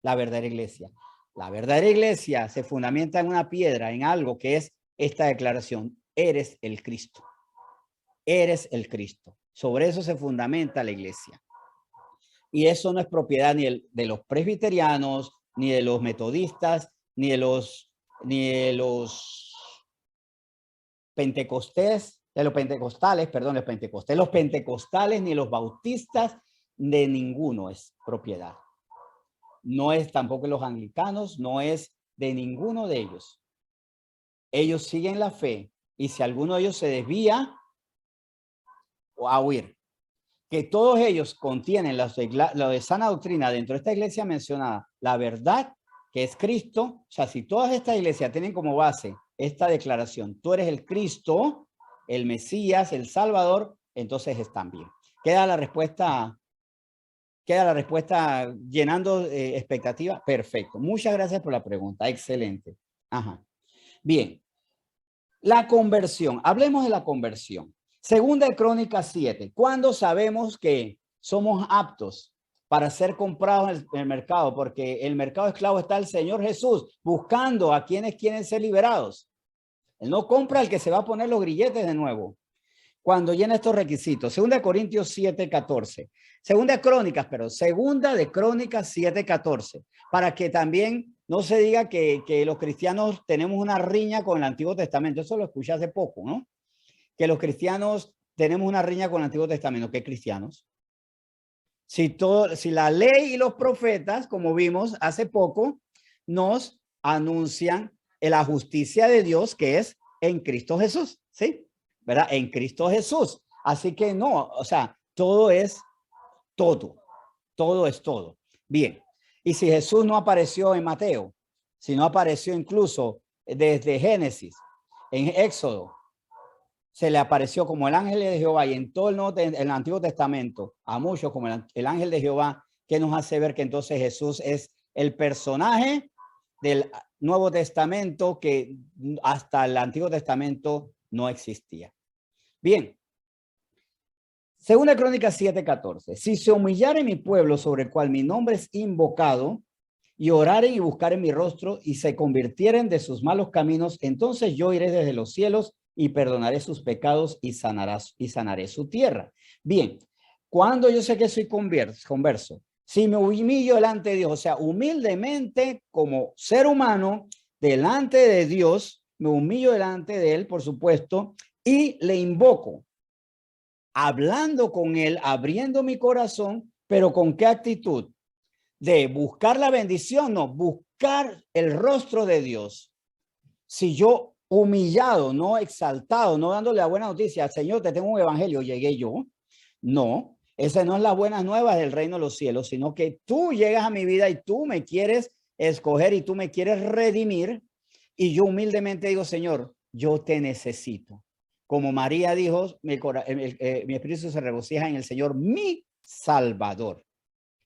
La verdadera iglesia. La verdadera iglesia se fundamenta en una piedra, en algo que es esta declaración. Eres el Cristo. Eres el Cristo. Sobre eso se fundamenta la iglesia. Y eso no es propiedad ni de los presbiterianos, ni de los metodistas, ni de los pentecostales, los pentecostales, ni los bautistas, de ninguno es propiedad. No es tampoco los anglicanos, no es de ninguno de ellos. Ellos siguen la fe y si alguno de ellos se desvía, o a huir. Que todos ellos contienen lo de sana doctrina dentro de esta iglesia mencionada, la verdad que es Cristo. O sea, si todas estas iglesias tienen como base esta declaración, tú eres el Cristo, el Mesías, el Salvador, entonces están bien. Queda la respuesta llenando expectativa. Perfecto. Muchas gracias por la pregunta. Excelente. Ajá. Bien. La conversión. Hablemos de la conversión. Segunda de Crónicas 7. ¿Cuándo sabemos que somos aptos para ser comprados en el mercado? Porque el mercado esclavo está el Señor Jesús buscando a quienes quieren ser liberados. Él no compra al que se va a poner los grilletes de nuevo. Cuando llena estos requisitos. Segunda de Corintios 7:14. Segunda de Crónicas 7:14. Para que también no se diga que los cristianos tenemos una riña con el Antiguo Testamento. Eso lo escuché hace poco, ¿no? Que los cristianos tenemos una riña con el Antiguo Testamento. ¿Qué cristianos? Si la ley y los profetas, como vimos hace poco, nos anuncian la justicia de Dios que es en Cristo Jesús, ¿sí? ¿Verdad? En Cristo Jesús. Así que no, o sea, todo es todo. Todo es todo. Bien. Y si Jesús no apareció en Mateo, si no apareció incluso desde Génesis, en Éxodo, se le apareció como el ángel de Jehová y en todo el Antiguo Testamento, a muchos como el ángel de Jehová, que nos hace ver que entonces Jesús es el personaje del Nuevo Testamento que hasta el Antiguo Testamento no existía. Bien. Segunda Crónicas 7:14. Si se humillare mi pueblo sobre el cual mi nombre es invocado, y oraren y buscaren mi rostro y se convirtieren de sus malos caminos, entonces yo iré desde los cielos y perdonaré sus pecados y sanaré su tierra. Bien, cuando yo sé que soy converso, si me humillo delante de Dios, o sea, humildemente como ser humano, delante de Dios, me humillo delante de Él, por supuesto, y le invoco, hablando con Él, abriendo mi corazón, pero ¿con qué actitud? De buscar la bendición, no, buscar el rostro de Dios. Si yo humillado, no exaltado, no dándole la buena noticia, Señor, te tengo un evangelio, llegué yo. No, esa no es las buenas nuevas del reino de los cielos, sino que tú llegas a mi vida y tú me quieres escoger y tú me quieres redimir. Y yo humildemente digo, Señor, yo te necesito. Como María dijo, mi espíritu se regocija en el Señor, mi Salvador.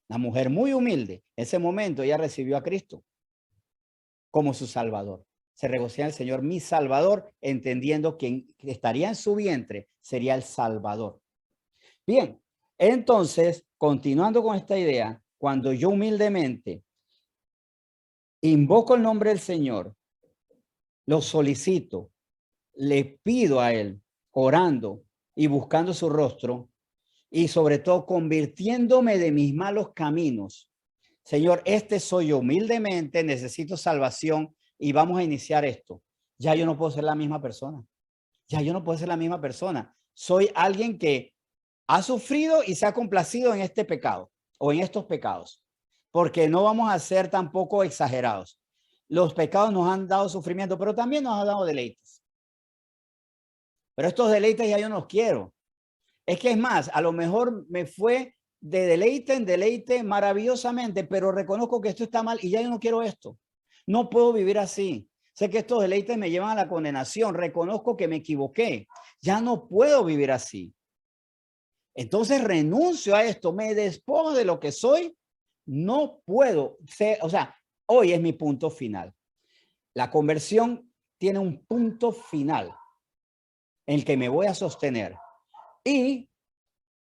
Una mujer muy humilde. En ese momento ella recibió a Cristo como su Salvador. Se regocija en el Señor, mi Salvador, entendiendo que estaría en su vientre, sería el Salvador. Bien, entonces, continuando con esta idea, cuando yo humildemente invoco el nombre del Señor, lo solicito, le pido a Él, orando y buscando su rostro, y sobre todo convirtiéndome de mis malos caminos. Señor, este soy yo humildemente, necesito salvación y vamos a iniciar esto. Ya yo no puedo ser la misma persona. Ya yo no puedo ser la misma persona. Soy alguien que ha sufrido y se ha complacido en este pecado o en estos pecados, porque no vamos a ser tampoco exagerados. Los pecados nos han dado sufrimiento, pero también nos han dado deleites. Pero estos deleites ya yo no los quiero. Es que es más, a lo mejor me fue de deleite en deleite maravillosamente, pero reconozco que esto está mal y ya yo no quiero esto. No puedo vivir así. Sé que estos deleites me llevan a la condenación. Reconozco que me equivoqué. Ya no puedo vivir así. Entonces renuncio a esto, me despojo de lo que soy. No puedo ser, o sea, hoy es mi punto final. La conversión tiene un punto final en el que me voy a sostener. Y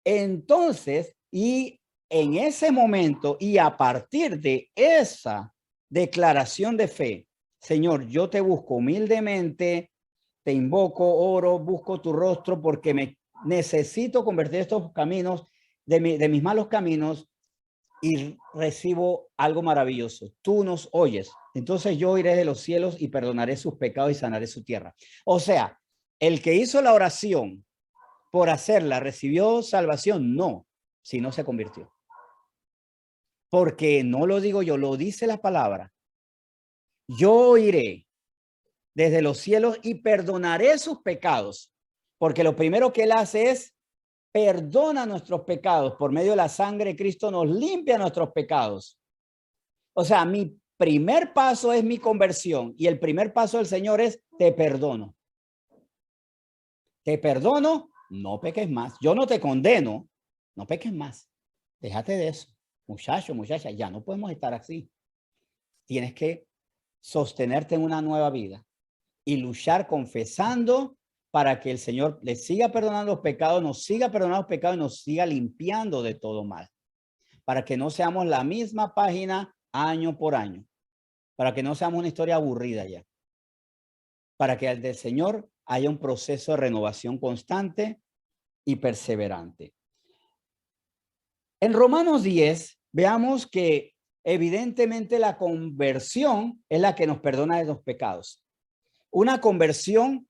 entonces, y en ese momento, y a partir de esa declaración de fe, Señor, yo te busco humildemente, te invoco, oro, busco tu rostro porque me necesito convertir estos caminos de mis malos caminos y recibo algo maravilloso. Tú nos oyes. Entonces yo iré de los cielos y perdonaré sus pecados y sanaré su tierra. O sea, el que hizo la oración por hacerla, ¿recibió salvación? No, si no se convirtió. Porque no lo digo yo, lo dice la palabra. Yo iré desde los cielos y perdonaré sus pecados. Porque lo primero que él hace es perdona nuestros pecados. Por medio de la sangre de Cristo nos limpia nuestros pecados. O sea, mi primer paso es mi conversión y el primer paso del Señor es te perdono. Te perdono, no peques más. Yo no te condeno, no peques más. Déjate de eso. Muchacho, muchacha, ya no podemos estar así. Tienes que sostenerte en una nueva vida y luchar confesando para que el Señor le siga perdonando los pecados, nos siga perdonando los pecados y nos siga limpiando de todo mal. Para que no seamos la misma página año por año. Para que no seamos una historia aburrida ya. Para que al del Señor haya un proceso de renovación constante y perseverante. En Romanos 10, veamos que evidentemente la conversión es la que nos perdona de los pecados. Una conversión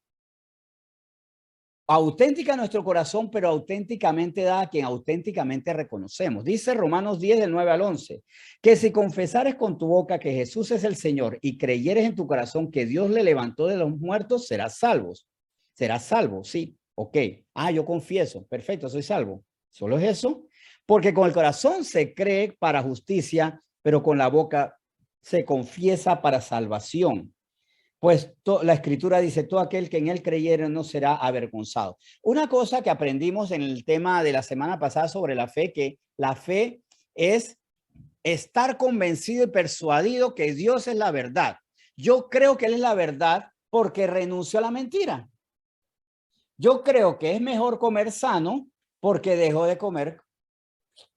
auténtica en nuestro corazón, pero auténticamente dada a quien auténticamente reconocemos. Dice Romanos 10, del 9 al 11, que si confesares con tu boca que Jesús es el Señor y creyeres en tu corazón que Dios le levantó de los muertos, serás salvos. Serás salvo, sí, ok. Yo confieso, perfecto, soy salvo. ¿Solo es eso? Porque con el corazón se cree para justicia, pero con la boca se confiesa para salvación. Pues la escritura dice, todo aquel que en él creyere no será avergonzado. Una cosa que aprendimos en el tema de la semana pasada sobre la fe, que la fe es estar convencido y persuadido que Dios es la verdad. Yo creo que Él es la verdad porque renunció a la mentira. Yo creo que es mejor comer sano porque dejó de comer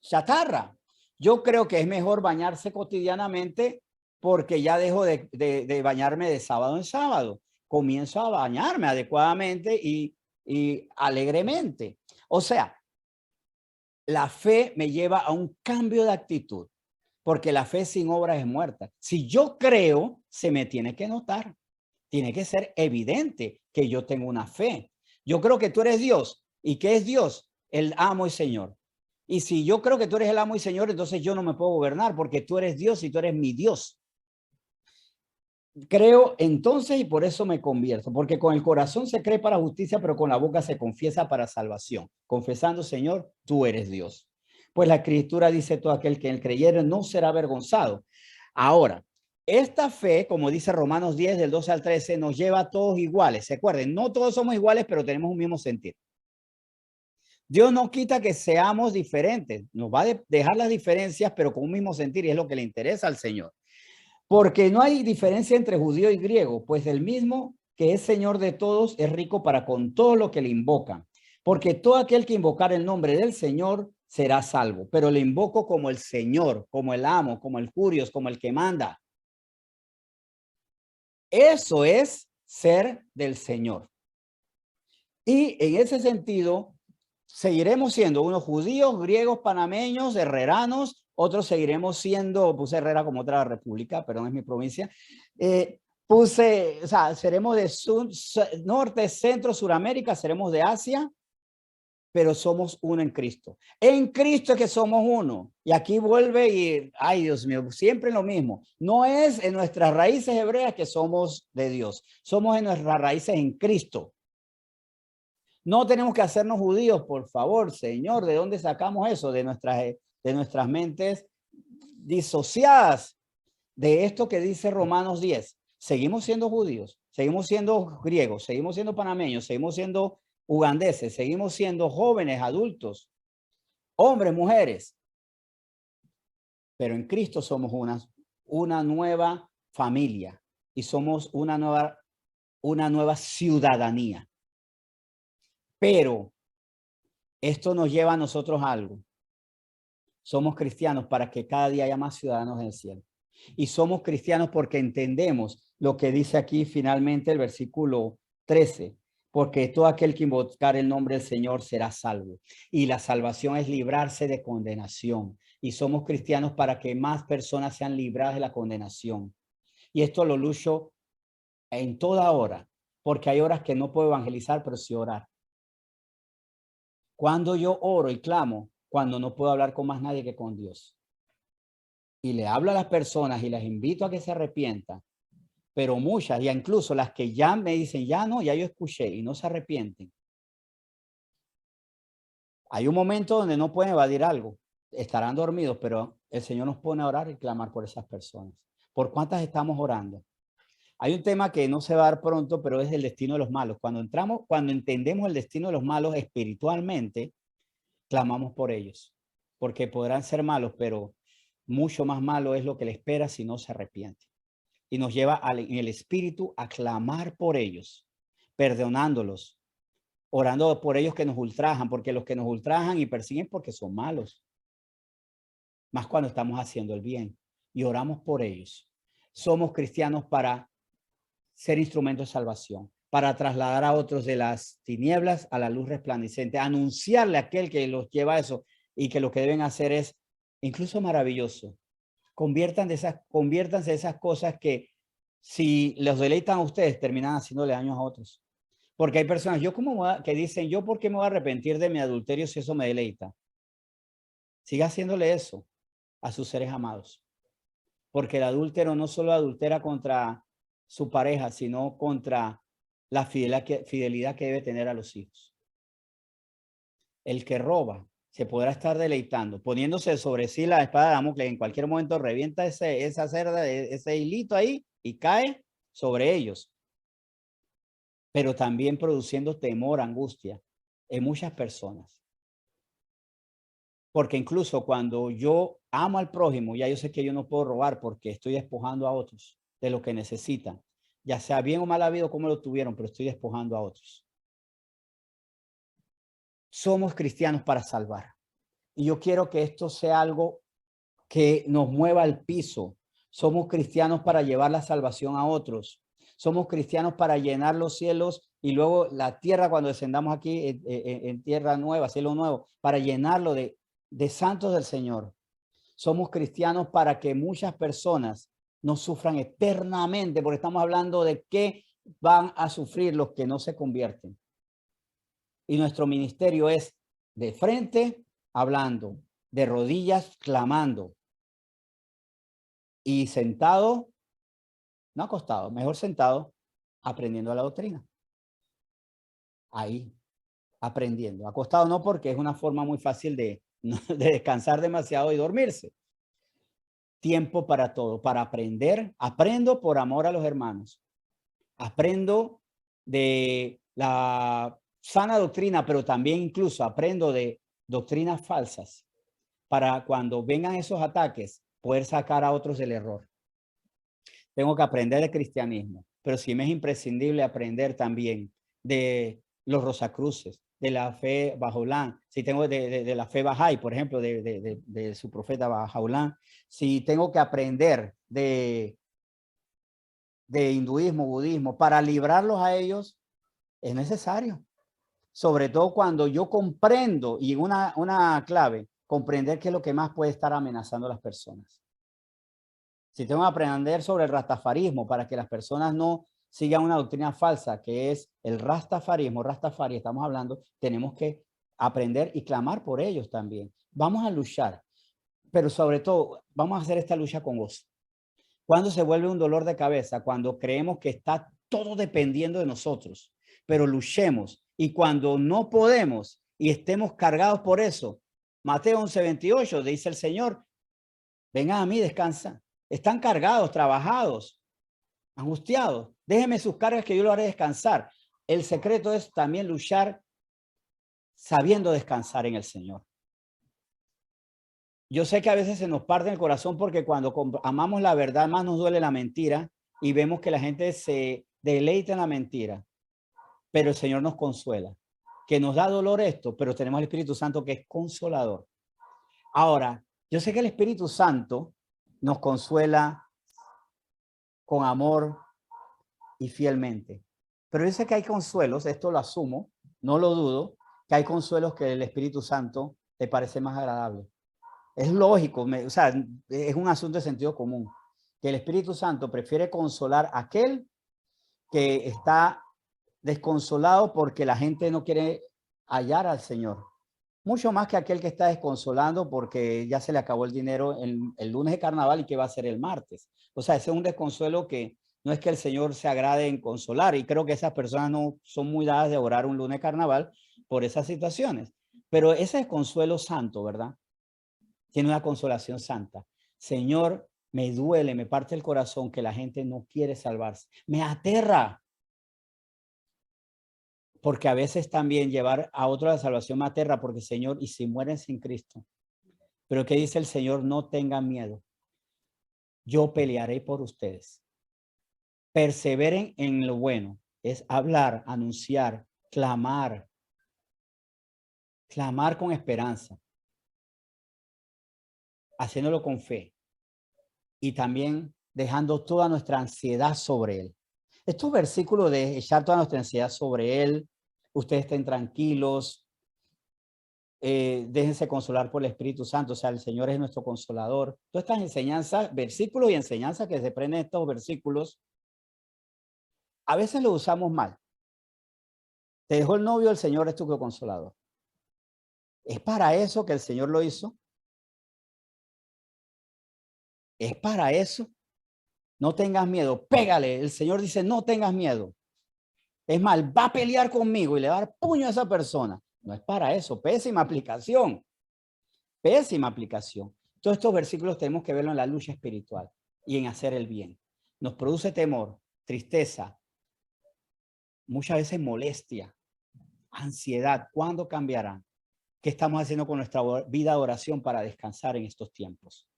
chatarra. Yo creo que es mejor bañarse cotidianamente porque ya dejo de bañarme de sábado en sábado. Comienzo a bañarme adecuadamente y alegremente. O sea, la fe me lleva a un cambio de actitud, porque la fe sin obras es muerta. Si yo creo, se me tiene que notar. Tiene que ser evidente que yo tengo una fe. Yo creo que tú eres Dios. ¿Y qué es Dios? El amo y Señor. Y si yo creo que tú eres el amo y Señor, entonces yo no me puedo gobernar porque tú eres Dios y tú eres mi Dios. Creo entonces y por eso me convierto, porque con el corazón se cree para justicia, pero con la boca se confiesa para salvación. Confesando, Señor, tú eres Dios. Pues la escritura dice, todo aquel que en él creyere no será avergonzado. Ahora, esta fe, como dice Romanos 10, del 12 al 13, nos lleva a todos iguales. Se acuerden, no todos somos iguales, pero tenemos un mismo sentir. Dios no quita que seamos diferentes, nos va a dejar las diferencias, pero con un mismo sentir, y es lo que le interesa al Señor. Porque no hay diferencia entre judío y griego, pues el mismo que es Señor de todos es rico para con todo lo que le invocan. Porque todo aquel que invocar el nombre del Señor será salvo. Pero le invoco como el Señor, como el amo, como el Curios, como el que manda. Eso es ser del Señor. Y en ese sentido, seguiremos siendo unos judíos, griegos, panameños, herreranos, otros seguiremos siendo, puse Herrera como otra república, perdón, es mi provincia, o sea, seremos de norte, centro, Suramérica, seremos de Asia, pero somos uno en Cristo. En Cristo es que somos uno. Y aquí vuelve y, ay Dios mío, siempre lo mismo. No es en nuestras raíces hebreas que somos de Dios, somos en nuestras raíces en Cristo. No tenemos que hacernos judíos, por favor, Señor. ¿De dónde sacamos eso? De nuestras mentes disociadas de esto que dice Romanos 10. Seguimos siendo judíos, seguimos siendo griegos, seguimos siendo panameños, seguimos siendo ugandeses, seguimos siendo jóvenes, adultos, hombres, mujeres. Pero en Cristo somos una nueva familia y somos una nueva ciudadanía. Pero esto nos lleva a nosotros a algo. Somos cristianos para que cada día haya más ciudadanos en el cielo. Y somos cristianos porque entendemos lo que dice aquí finalmente el versículo 13. Porque todo aquel que invocar el nombre del Señor será salvo. Y la salvación es librarse de condenación. Y somos cristianos para que más personas sean libradas de la condenación. Y esto lo lucho en toda hora. Porque hay horas que no puedo evangelizar, pero sí orar. Cuando yo oro y clamo, cuando no puedo hablar con más nadie que con Dios. Y le hablo a las personas y las invito a que se arrepientan. Pero muchas, ya incluso las que ya me dicen, ya no, ya yo escuché y no se arrepienten. Hay un momento donde no pueden evadir algo. Estarán dormidos, pero el Señor nos pone a orar y clamar por esas personas. ¿Por cuántas estamos orando? Hay un tema que no se va a dar pronto, pero es el destino de los malos. Cuando entendemos el destino de los malos espiritualmente, clamamos por ellos, porque podrán ser malos, pero mucho más malo es lo que le espera si no se arrepiente. Y nos lleva en el espíritu a clamar por ellos, perdonándolos, orando por ellos que nos ultrajan, porque los que nos ultrajan y persiguen porque son malos. Más cuando estamos haciendo el bien y oramos por ellos. Somos cristianos para ser instrumentos de salvación, para trasladar a otros de las tinieblas a la luz resplandeciente, anunciarle a aquel que los lleva a eso y que lo que deben hacer es incluso maravilloso. Conviértanse de esas cosas que si los deleitan a ustedes, terminan haciéndole daños a otros. Porque hay personas, que dicen, yo por qué me voy a arrepentir de mi adulterio si eso me deleita. Siga haciéndole eso a sus seres amados. Porque el adúltero no solo adultera contra su pareja, sino contra la fidelidad que debe tener a los hijos. El que roba se podrá estar deleitando, poniéndose sobre sí la espada de Damocles. En cualquier momento revienta esa cerda, ese hilito ahí y cae sobre ellos. Pero también produciendo temor, angustia en muchas personas. Porque incluso cuando yo amo al prójimo, ya yo sé que yo no puedo robar porque estoy despojando a otros de lo que necesitan. Ya sea bien o mal habido como lo tuvieron, pero estoy despojando a otros. Somos cristianos para salvar. Y yo quiero que esto sea algo que nos mueva al piso. Somos cristianos para llevar la salvación a otros. Somos cristianos para llenar los cielos y luego la tierra cuando descendamos aquí en tierra nueva, cielo nuevo, para llenarlo de santos del Señor. Somos cristianos para que muchas personas no sufran eternamente, porque estamos hablando de qué van a sufrir los que no se convierten. Y nuestro ministerio es de frente hablando, de rodillas clamando y sentado, no acostado, mejor sentado, aprendiendo la doctrina. Ahí, aprendiendo. Acostado no, porque es una forma muy fácil de descansar demasiado y dormirse. Tiempo para todo, para aprender. Aprendo por amor a los hermanos. Aprendo de la sana doctrina, pero también incluso aprendo de doctrinas falsas para cuando vengan esos ataques poder sacar a otros del error. Tengo que aprender de cristianismo, pero sí me es imprescindible aprender también de los Rosacruces, de la fe Bahá'u'lláh, si tengo de la fe Bahá'í, por ejemplo, de su profeta Bahá'u'lláh, si tengo que aprender de hinduismo, budismo, para librarlos a ellos, es necesario. Sobre todo cuando yo comprendo, y una clave, comprender qué es lo que más puede estar amenazando a las personas. Si tengo que aprender sobre el rastafarismo para que las personas no sigan una doctrina falsa, que es el rastafarismo, Rastafari, estamos hablando, tenemos que aprender y clamar por ellos también. Vamos a luchar, pero sobre todo, vamos a hacer esta lucha con gozo. Cuando se vuelve un dolor de cabeza, cuando creemos que está todo dependiendo de nosotros, pero luchemos y cuando no podemos y estemos cargados por eso, Mateo 11:28 dice el Señor, vengan a mí, descansa. Están cargados, trabajados, angustiados. Déjenme sus cargas que yo lo haré descansar. El secreto es también luchar sabiendo descansar en el Señor. Yo sé que a veces se nos parte el corazón porque cuando amamos la verdad más nos duele la mentira y vemos que la gente se deleita en la mentira, pero el Señor nos consuela. Que nos da dolor esto, pero tenemos el Espíritu Santo que es consolador. Ahora, yo sé que el Espíritu Santo nos consuela con amor y fielmente, pero yo sé que hay consuelos, esto lo asumo, no lo dudo, que hay consuelos que el Espíritu Santo te parece más agradable. Es lógico, o sea, es un asunto de sentido común, que el Espíritu Santo prefiere consolar a aquel que está desconsolado porque la gente no quiere hallar al Señor. Mucho más que aquel que está desconsolando porque ya se le acabó el dinero el lunes de carnaval y que va a ser el martes. O sea, ese es un desconsuelo que no es que el Señor se agrade en consolar y creo que esas personas no son muy dadas de orar un lunes de carnaval por esas situaciones. Pero ese es consuelo santo, ¿verdad? Tiene una consolación santa. Señor, me duele, me parte el corazón que la gente no quiere salvarse. Me aterra. Porque a veces también llevar a otro a la salvación me aterra, porque Señor, y si mueren sin Cristo. Pero ¿qué dice el Señor? No tengan miedo. Yo pelearé por ustedes. Perseveren en lo bueno. Es hablar, anunciar, clamar. Clamar con esperanza. Haciéndolo con fe. Y también dejando toda nuestra ansiedad sobre Él. Estos versículos de echar toda nuestra ansiedad sobre Él, ustedes estén tranquilos, déjense consolar por el Espíritu Santo, o sea, el Señor es nuestro consolador. Todas estas enseñanzas, versículos y enseñanzas que se prenden estos versículos, a veces lo usamos mal. Te dejó el novio, el Señor es tu consolador. ¿Es para eso que el Señor lo hizo? ¿Es para eso? No tengas miedo, pégale. El Señor dice, no tengas miedo. Es mal, va a pelear conmigo y le va a dar puño a esa persona. No es para eso, pésima aplicación. Pésima aplicación. Todos estos versículos tenemos que verlo en la lucha espiritual y en hacer el bien. Nos produce temor, tristeza, muchas veces molestia, ansiedad. ¿Cuándo cambiarán? ¿Qué estamos haciendo con nuestra vida de oración para descansar en estos tiempos?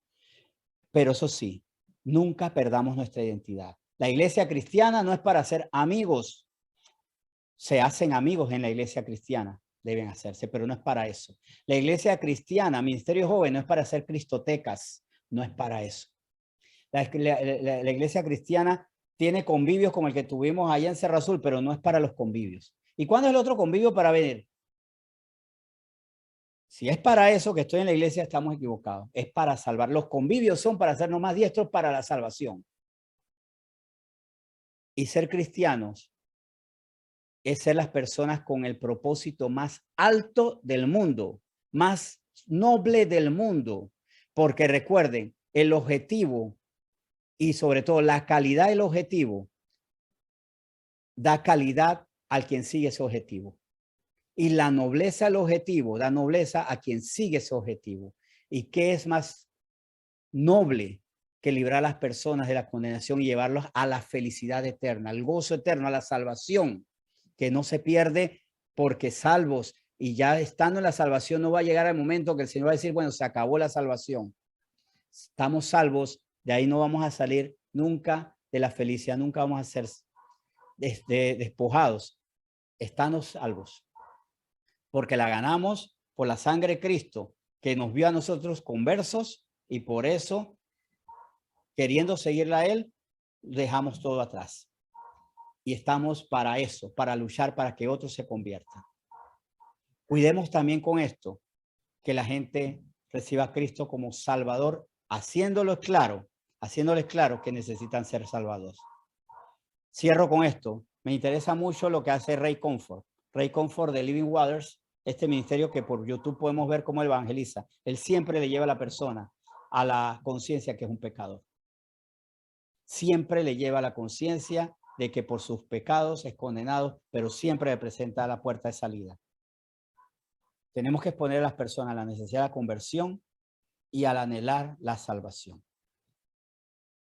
Pero eso sí, nunca perdamos nuestra identidad. La iglesia cristiana no es para ser amigos. Se hacen amigos en la iglesia cristiana, deben hacerse, pero no es para eso. La iglesia cristiana, ministerio joven, no es para hacer cristotecas, no es para eso. La iglesia cristiana tiene convivios como el que tuvimos allá en Cerro Azul, pero no es para los convivios. ¿Y cuándo es el otro convivio para venir? Si es para eso que estoy en la iglesia, estamos equivocados. Es para salvar. Los convivios son para hacernos más diestros para la salvación. Y ser cristianos es ser las personas con el propósito más alto del mundo, más noble del mundo. Porque recuerden, el objetivo y sobre todo la calidad del objetivo da calidad al quien sigue ese objetivo. Y la nobleza del objetivo da nobleza a quien sigue ese objetivo. ¿Y qué es más noble que librar a las personas de la condenación y llevarlos a la felicidad eterna, al gozo eterno, a la salvación, que no se pierde porque salvos y ya estando en la salvación no va a llegar el momento que el Señor va a decir, bueno, se acabó la salvación. Estamos salvos, de ahí no vamos a salir nunca de la felicidad, nunca vamos a ser despojados. Estamos salvos porque la ganamos por la sangre de Cristo que nos vio a nosotros conversos y por eso, queriendo seguirla a Él, dejamos todo atrás. Y estamos para eso, para luchar para que otros se conviertan. Cuidemos también con esto, que la gente reciba a Cristo como Salvador, haciéndoles claro que necesitan ser salvados. Cierro con esto. Me interesa mucho lo que hace Ray Comfort. Ray Comfort de Living Waters, este ministerio que por YouTube podemos ver cómo evangeliza. Él siempre le lleva a la persona a la conciencia que es un pecador. Siempre le lleva a la conciencia de que por sus pecados es condenado, pero siempre le presenta la puerta de salida. Tenemos que exponer a las personas a la necesidad de la conversión y al anhelar la salvación.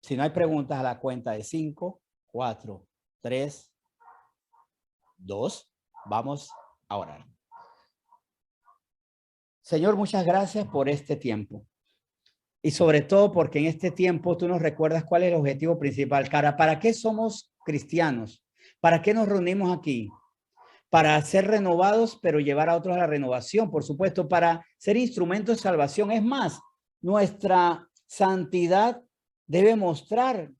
Si no hay preguntas, a la cuenta de 5, 4, 3, 2, vamos a orar. Señor, muchas gracias por este tiempo. Y sobre todo porque en este tiempo tú nos recuerdas cuál es el objetivo principal. Cara, ¿para qué somos cristianos? ¿Para qué nos reunimos aquí? Para ser renovados, pero llevar a otros a la renovación, por supuesto, para ser instrumentos de salvación. Es más, nuestra santidad debe mostrar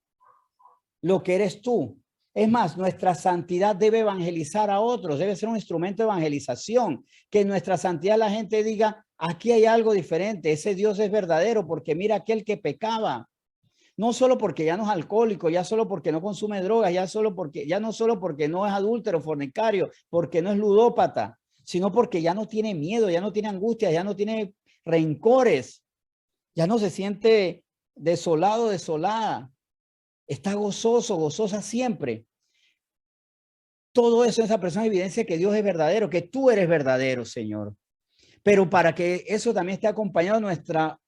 lo que eres tú. Es más, nuestra santidad debe evangelizar a otros, debe ser un instrumento de evangelización. Que en nuestra santidad la gente diga, aquí hay algo diferente, ese Dios es verdadero, porque mira aquel que pecaba. No solo porque ya no es alcohólico, ya solo porque no consume drogas, ya no solo porque no es adúltero, fornicario, porque no es ludópata, sino porque ya no tiene miedo, ya no tiene angustia, ya no tiene rencores, ya no se siente desolado, desolada, está gozoso, gozosa siempre. Todo eso, esa persona evidencia que Dios es verdadero, que tú eres verdadero, Señor. Pero para que eso también esté acompañado de nuestra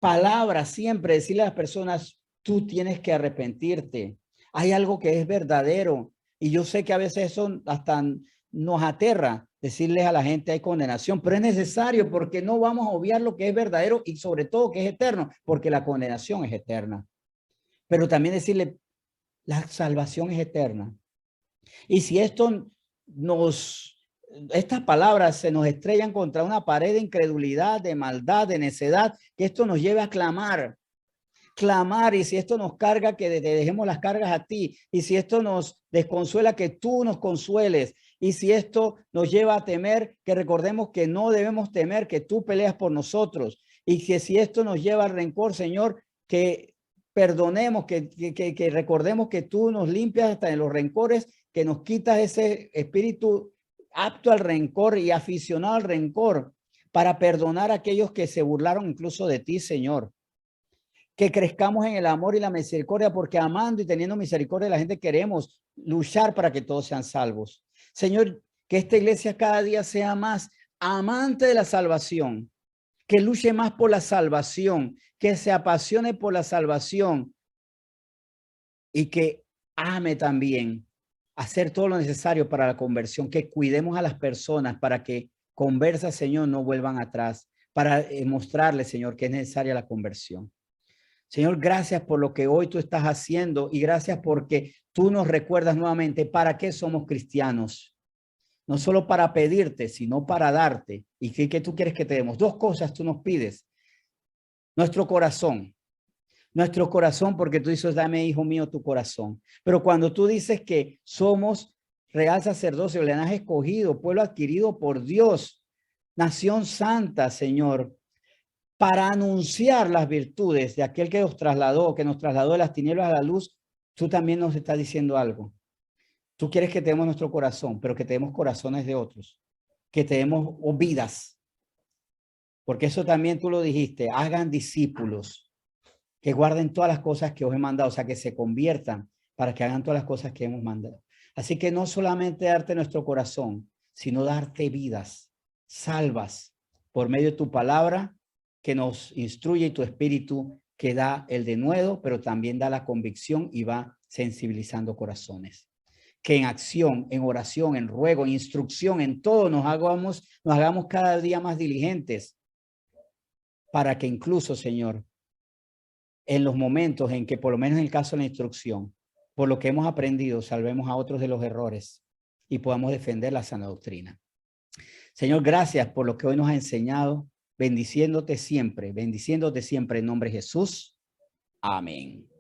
palabra, siempre decirle a las personas, tú tienes que arrepentirte. Hay algo que es verdadero. Y yo sé que a veces eso hasta nos aterra decirles a la gente hay condenación, pero es necesario porque no vamos a obviar lo que es verdadero y sobre todo que es eterno, porque la condenación es eterna. Pero también decirle, la salvación es eterna. Y si estas palabras se nos estrellan contra una pared de incredulidad, de maldad, de necedad, que esto nos lleve a clamar, y si esto nos carga, que te dejemos las cargas a ti, y si esto nos desconsuela, que tú nos consueles, y si esto nos lleva a temer, que recordemos que no debemos temer, que tú peleas por nosotros, y que si esto nos lleva al rencor, Señor, que perdonemos, que recordemos que tú nos limpias hasta en los rencores, que nos quitas ese espíritu apto al rencor y aficionado al rencor, para perdonar a aquellos que se burlaron incluso de ti, Señor. Que crezcamos en el amor y la misericordia, porque amando y teniendo misericordia de la gente queremos luchar para que todos sean salvos. Señor, que esta iglesia cada día sea más amante de la salvación, que luche más por la salvación, que se apasione por la salvación y que ame también hacer todo lo necesario para la conversión, que cuidemos a las personas para que conversas, Señor, no vuelvan atrás, para mostrarles, Señor, que es necesaria la conversión. Señor, gracias por lo que hoy tú estás haciendo y gracias porque tú nos recuerdas nuevamente para qué somos cristianos. No solo para pedirte, sino para darte. ¿Y qué tú quieres que te demos? Dos cosas tú nos pides. Nuestro corazón, porque tú dices, dame, hijo mío, tu corazón. Pero cuando tú dices que somos real sacerdocio, linaje escogido, pueblo adquirido por Dios, nación santa, Señor, para anunciar las virtudes de aquel que nos trasladó de las tinieblas a la luz, tú también nos estás diciendo algo. Tú quieres que tenemos nuestro corazón, pero que tenemos corazones de otros, que tenemos vidas, porque eso también tú lo dijiste, hagan discípulos, que guarden todas las cosas que os he mandado, o sea, que se conviertan para que hagan todas las cosas que hemos mandado. Así que no solamente darte nuestro corazón, sino darte vidas salvas por medio de tu palabra que nos instruye y tu espíritu que da el denuedo, pero también da la convicción y va sensibilizando corazones. Que en acción, en oración, en ruego, en instrucción, en todo nos hagamos cada día más diligentes para que incluso, Señor, en los momentos en que, por lo menos en el caso de la instrucción, por lo que hemos aprendido, salvemos a otros de los errores y podamos defender la sana doctrina. Señor, gracias por lo que hoy nos ha enseñado, bendiciéndote siempre en nombre de Jesús. Amén.